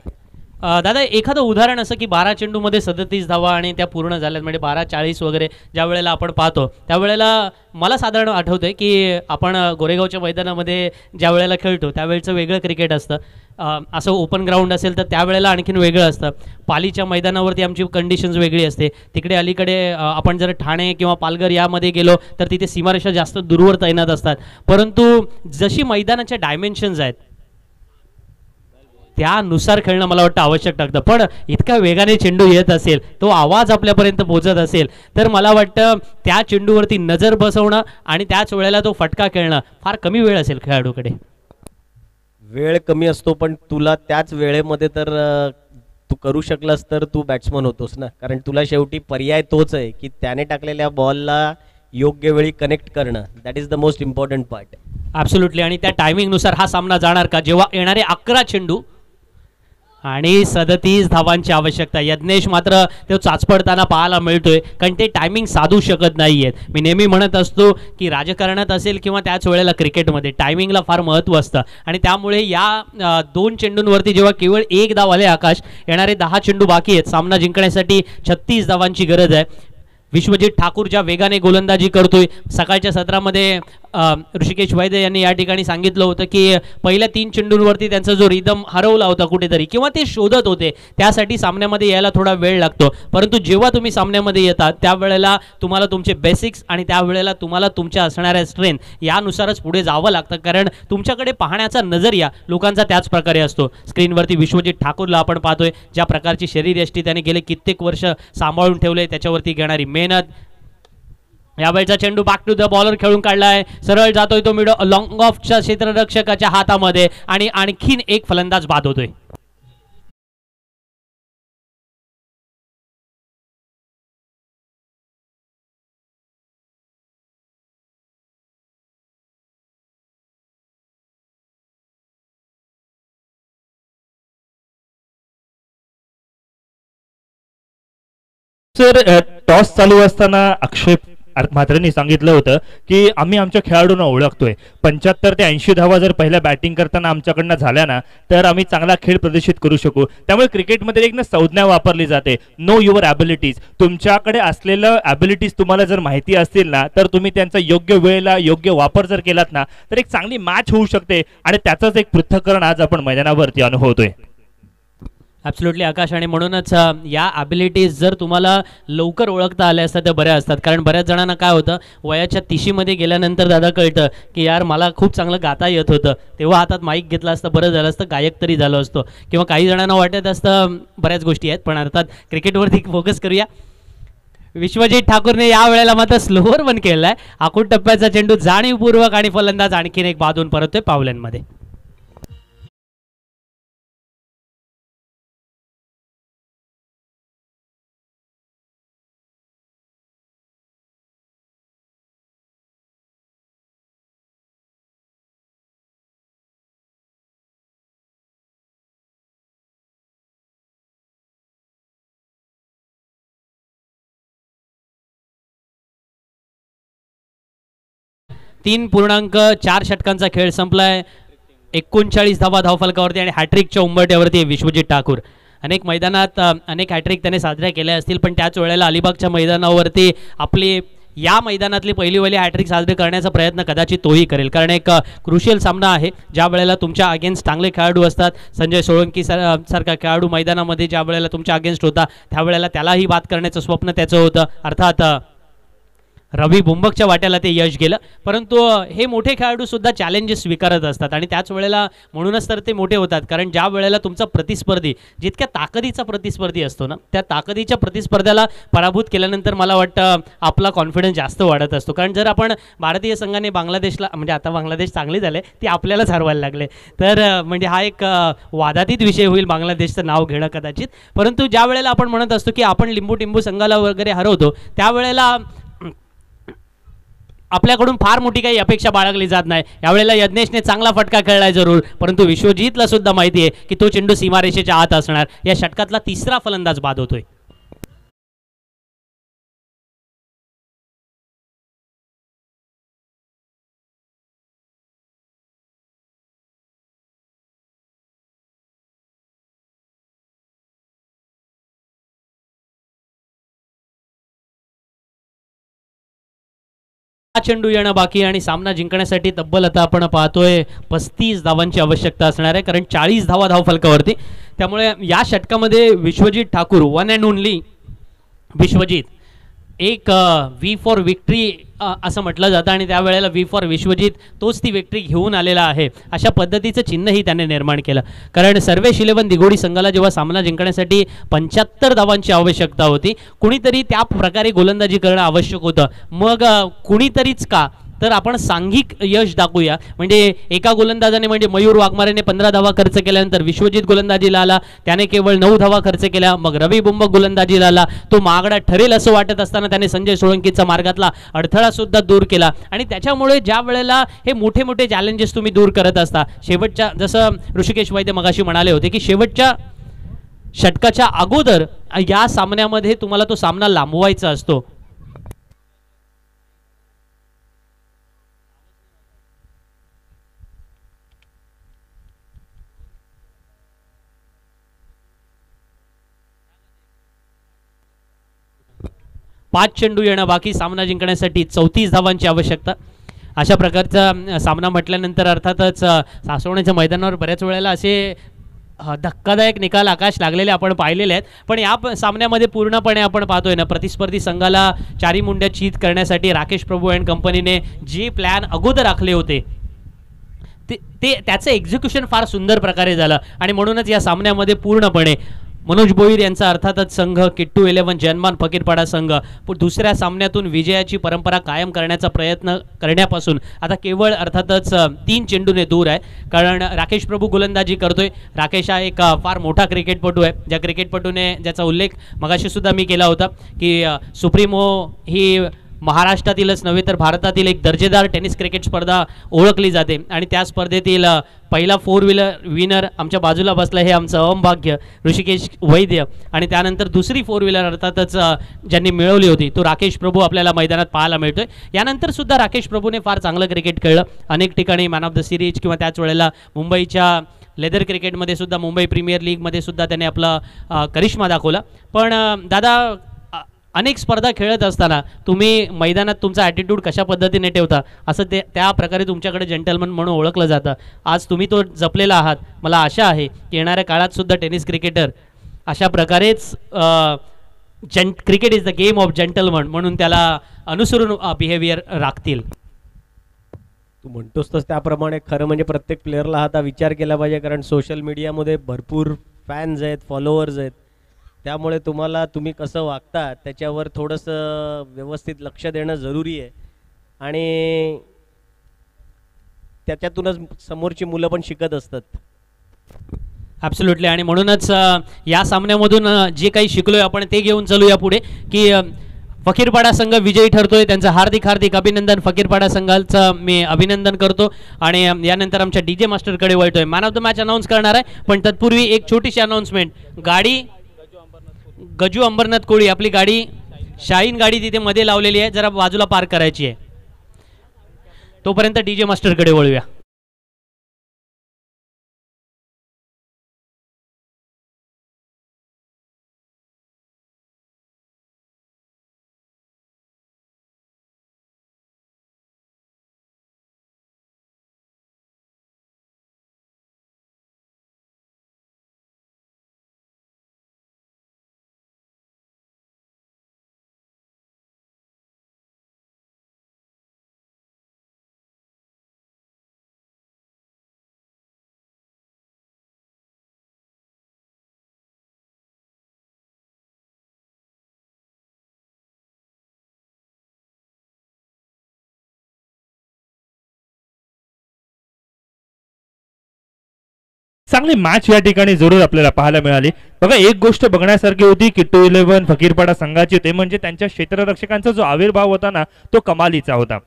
Speaker 5: दादा एखादं उदाहरण असं की 12 चेंडूमध्ये 37 धावा आणि त्या पूर्ण झाल्यात, म्हणजे 12-40 वगैरे ज्या वेळेला आपण पाहतो त्यावेळेला मला साधारण आठवतंय की आपण गोरेगावच्या मैदानामध्ये ज्या वेळेला खेळतो त्यावेळेचं वेगळं क्रिकेट असतं. असं ओपन ग्राउंड असेल तर त्यावेळेला आणखीन वेगळं असतं. पालीच्या मैदानावरती आमची कंडिशन्स वेगळी असते. तिकडे अलीकडे आपण जर ठाणे किंवा पालघर यामध्ये गेलो तर तिथे सीमारेषा जास्त दूरवर तैनात असतात. परंतु जशी मैदानाच्या डायमेन्शन्स आहेत, त्यानुसार खेळणं मला वाटतं आवश्यक टाकतं. पण इतक्या वेगाने चेंडू येत असेल, तो आवाज आपल्यापर्यंत पोहोचत असेल, तर मला वाटतं त्या चेंडूवरती नजर बसवणं आणि त्याच वेळेला तो फटका खेळणं फार कमी वेळ असेल खेळाडूकडे.
Speaker 3: वेळ कमी असतो, पण तुला त्याच वेळेमध्ये तर तू करू शकलास तर तू बॅट्समन होतोस ना. कारण तुला शेवटी पर्याय तोच आहे की त्याने टाकलेल्या बॉलला योग्य वेळी कनेक्ट करणं. That is the most important part.
Speaker 5: Absolutely. आणि त्या टायमिंगनुसार हा सामना जाणार का, जेव्हा येणारे 11 चेंडू आणि 37 धावांची आवश्यकता. यज्ञेश मात्र तो चाचपडताना पाहायला मिळतोय, कारण ते टायमिंग साधू शकत नाही आहेत. मी नेहमी म्हणत असतो की राजकारणात असेल किंवा त्याच वेळेला क्रिकेटमध्ये टायमिंगला फार महत्त्व असतं. आणि त्यामुळे या 2 चेंडूंवरती जेव्हा केवळ 1 धाव आले आकाश, येणारे 10 चेंडू बाकी आहेत. सामना जिंकण्यासाठी 36 धावांची गरज आहे. विश्वजित ठाकूर ज्या वेगाने गोलंदाजी करतोय, सकाळच्या सत्रामध्ये ऋषिकेश वैद्य यांनी या ठिकाणी सांगितलं होतं की पहिल्या 3 चेंडूंवरती त्यांचा जो रिदम हरवला होता कुठेतरी, किंवा ते शोधत होते, त्यासाठी सामन्यामध्ये यायला थोडा वेळ लागतो. परंतु जेव्हा तुम्ही सामन्यामध्ये येतात त्यावेळेला तुम्हाला तुमचे बेसिक्स आणि त्यावेळेला तुम्हाला तुमच्या असणाऱ्या स्ट्रेंथ यानुसारच पुढे जावं लागतं, कारण तुमच्याकडे पाहण्याचा नजरिया लोकांचा त्याच प्रकारे असतो. स्क्रीनवरती विश्वजित ठाकूरला आपण पाहतोय, ज्या प्रकारची शरीरयष्टी त्याने गेले कित्येक वर्ष सांभाळून ठेवले, त्याच्यावरती घेणारी मेहनत. यावेळचा चेंडू बॅक टू द बॉलर खेळून काढलाय, सरळ जातोय तो मिड लॉंग ऑफच्या क्षेत्ररक्षकाच्या हातामध्ये आणि आणखीन एक फलंदाज बाद होतोय.
Speaker 1: सर, टॉस चालू असताना अक्षय म्हात्रेंनी सांगितलं होतं की आम्ही आमच्या खेळाडूंना ओळखतोय. 75 ते 80 धावा जर पहिल्या बॅटिंग करताना आमच्याकडनं झाल्या ना, तर आम्ही चांगला खेळ प्रदर्शित करू शकू. त्यामुळे क्रिकेटमध्ये एक ना संज्ञा वापरली जाते, नो युअर ॲबिलिटीज. तुमच्याकडे असलेलं ॲबिलिटीज तुम्हाला जर माहिती असतील ना, तर तुम्ही त्यांचा योग्य वेळेला योग्य वापर जर केलात ना, तर एक चांगली मॅच होऊ शकते. आणि त्याचंच एक पृथक्करण आज आपण मैदानावरती अनुभवतोय.
Speaker 5: ॲब्सोल्युटली आकाश. आणि म्हणूनच या ॲबिलिटीज जर तुम्हाला लवकर ओळखता आल्या असतात त्या बऱ्या असतात. कारण बऱ्याच जणांना काय होतं, वयाच्या 30मध्ये गेल्यानंतर दादा कळतं की यार मला खूप चांगलं गाता येत होतं, तेव्हा हातात माईक घेतला असतं बरं झालं असतं, गायक तरी झालं असतो. किंवा काही जणांना वाटत असतं, बऱ्याच गोष्टी आहेत, पण अर्थात क्रिकेटवरती फोकस करूया. विश्वजित ठाकूरने या वेळेला मात्र स्लोअर वन केलाय. आखूड टप्प्याचा चेंडू जाणीवपूर्वक आणि फलंदाज आणखीन एक बादून परततोय पावल्यांमध्ये. तीन 3.4 षटकांचा खेळ संपलाय. 39 धावा धावफलकावरती आणि हॅट्रिकच्या उंबरट्यावरती विश्वजित ठाकूर. अनेक मैदानात अनेक हॅट्रिक त्याने साजऱ्या केल्या असतील, पण त्याच वेळेला अलिबागच्या मैदानावरती आपली या मैदानातली पहिलीवाली हॅट्रिक साजरी करण्याचा प्रयत्न कदाचित तोही करेल. कारण एक क्रुशियल सामना आहे, ज्या वेळेला तुमच्या अगेन्स्ट चांगले खेळाडू असतात. संजय सोळंकी सारखा खेळाडू मैदानामध्ये ज्या वेळेला तुमच्या अगेन्स्ट होता, त्यावेळेला त्यालाही बाद करण्याचं स्वप्न त्याचं होतं. अर्थात रवी बुंबकच्या वाट्याला ते यश गेलं, परंतु हे मोठे खेळाडू सुद्धा चॅलेंजेस स्वीकारत असतात आणि त्याच वेळेला म्हणूनच तर ते मोठे होतात. कारण ज्या वेळेला तुमचा प्रतिस्पर्धी जितक्या ताकदीचा प्रतिस्पर्धी असतो ना, त्या ताकदीच्या प्रतिस्पर्ध्याला पराभूत केल्यानंतर मला वाटतं आपला कॉन्फिडन्स जास्त वाढत असतो. कारण जर आपण भारतीय संघाने बांगलादेशला, म्हणजे आता बांगलादेश चांगले झाले, ती आपल्यालाच हरवायला लागले, तर म्हणजे हा एक वादातीत विषय होईल बांगलादेशचं नाव घेणं कदाचित. परंतु ज्या वेळेला आपण म्हणत असतो की आपण लिंबू टिंबू संघाला वगैरे हरवतो, त्यावेळेला आपल्याकडून फार मोठी काही अपेक्षा बाळगली जात नाही. यावेळेला यज्ञेशने चांगला फटका खेळलाय जरूर, परंतु विश्वजितला सुद्धा माहिती आहे की तो चेंडू सीमारेषेच्या आत असणार. या षटकातला तिसरा फलंदाज बाद होतोय. चेंडू येणं बाकी आणि सामना जिंकण्यासाठी तब्बल आता आपण पाहतोय 35 धावांची आवश्यकता असणार आहे, कारण 40 धावा धावफलकावरती. त्यामुळे या षटकामध्ये Vishwajit Thakur, one and only Vishwajit, एक व्ही फॉर विक्ट्री असं म्हटलं जातं आणि त्यावेळेला व्ही फॉर विश्वजित तोच ती विक्ट्री घेऊन आलेला आहे. अशा पद्धतीचं चिन्हही त्याने निर्माण केलं. कारण सर्वेश 11 दिघोडी संघाला जेव्हा सामना जिंकण्यासाठी 75 धावांची आवश्यकता होती, कुणीतरी त्या प्रकारे गोलंदाजी करणं आवश्यक होतं. मग कुणीतरीच का, तर आपण सांघिक यश दाखवूया. म्हणजे एका गोलंदाजाने म्हणजे मयूर वाघमारेने 15 धावा खर्च केल्यानंतर विश्वजित गोलंदाजीला आला, त्याने केवळ 9 धावा खर्च केल्या. मग रवी बुंबक गोलंदाजीला आला, तो महागडा ठरेल असं वाटत असताना त्याने संजय सोळंकीचा मार्गातला अडथळा सुद्धा दूर केला. आणि त्याच्यामुळे ज्या वेळेला हे मोठे मोठे चॅलेंजेस तुम्ही दूर करत असता, शेवटच्या जसं ऋषिकेश वैद्य मगाशी म्हणाले होते की शेवटच्या षटकाच्या अगोदर या सामन्यामध्ये तुम्हाला तो सामना लांबवायचा असतो. पाच चेंडू येणं बाकी, सामना जिंकण्यासाठी 34 धावांची आवश्यकता. अशा प्रकारचा सामना म्हटल्यानंतर अर्थातच सासवण्याच्या मैदानावर बऱ्याच वेळेला असे धक्कादायक निकाल आकाश लागलेले आपण पाहिलेले आहेत. पण या सामन्यामध्ये पूर्णपणे आपण पाहतोय ना, प्रतिस्पर्धी संघाला चारी मुंड्या चीत करण्यासाठी राकेश प्रभू अँड कंपनीने जे प्लॅन अगोदर आखले होते ते त्याचं एक्झिक्युशन फार सुंदर प्रकारे झालं. आणि म्हणूनच या सामन्यामध्ये पूर्णपणे मनोज भोईर यांचा अर्थातच संघ किट्टू 11 जयनमान फकीरपाडा संघ दुसऱ्या सामन्यातून विजयाची परंपरा कायम करण्याचा प्रयत्न करण्यापासून आता केवळ अर्थातच 3 चेंडूने दूर आहे. कारण राकेश प्रभू गोलंदाजी करतोय. राकेश हा एक फार मोठा क्रिकेटपटू आहे, ज्या क्रिकेटपटूने ज्याचा उल्लेख मगाशी सुद्धा मी केला होता की सुप्रीमो ही महाराष्ट्रातीलच नव्हे तर भारतातील एक दर्जेदार टेनिस क्रिकेट स्पर्धा ओळखली जाते. आणि त्या स्पर्धेतील पहिला 4 व्हीलर विनर आमच्या बाजूला बसला, हे आमचं अहमभाग्य ऋषिकेश वैद्य. आणि त्यानंतर दुसरी 4 व्हीलर अर्थातच ज्यांनी मिळवली होती तो राकेश प्रभू आपल्याला मैदानात पाहायला मिळतोय. यानंतर सुद्धा राकेश प्रभूने फार चांगलं क्रिकेट खेळलं. अनेक ठिकाणी मॅन ऑफ द सिरीज किंवा त्याच वेळेला मुंबईच्या लेदर क्रिकेटमध्ये सुद्धा, मुंबई प्रीमियर लीगमध्ये सुद्धा त्याने आपला करिश्मा दाखवला. पण दादा, अनेक स्पर्धा खेळत असताना तुम्ही मैदानात तुमचा ॲटिट्यूड कशा पद्धतीने ठेवता, असं त्या प्रकारे तुमच्याकडे जेंटलमन म्हणून ओळखलं जातं. आज तुम्ही तो जपलेला आहात. मला आशा आहे की येणाऱ्या काळात सुद्धा टेनिस क्रिकेटर अशा प्रकारेच cricket is the game of gentleman म्हणून त्याला अनुसरून बिहेवियर राखतील.
Speaker 3: तू म्हणतोस तस त्याप्रमाणे खरं म्हणजे प्रत्येक प्लेअरला आता विचार केला पाहिजे. कारण सोशल मीडियामध्ये भरपूर फॅन्स आहेत, फॉलोअर्स आहेत. त्यामुळे तुम्ही कसं वागता त्याच्यावर थोडंसं व्यवस्थित लक्ष देणं जरुरी आहे. आणि त्याच्यातूनच समोरची मुलं पण शिकत असतात.
Speaker 5: ॲब्सोल्युटली. आणि म्हणूनच या सामन्यामधून जे काही शिकलोय आपण ते घेऊन चालूया पुढे की फकीरपाडा संघ विजयी ठरतोय. त्यांचं हार्दिक हार्दिक अभिनंदन. फकीरपाडा संघाचं मी अभिनंदन करतो. आणि यानंतर आमच्या DJ मास्टरकडे वळतोय. Man of the match announce करणार आहे, पण तत्पूर्वी एक छोटीशी अनाऊन्समेंट. गाडी गजू अंबरनाथ कोळी, आपली गाडी शाहीन गाडी तिथे मध्ये लावलेली आहे, जरा बाजूला पार्क करायची आहे. तोपर्यंत DJ मास्टरकडे वळूया.
Speaker 1: चांगली मॅच या ठिकाणी जरूर आपल्याला पाहायला मिळाली. बघा, एक गोष्ट बघण्यासारखी होती किट्टू 11 फकीरपाडा संघाची, ते म्हणजे त्यांच्या क्षेत्ररक्षकांचा जो आविर्भाव होता ना, तो कमालीचा होता.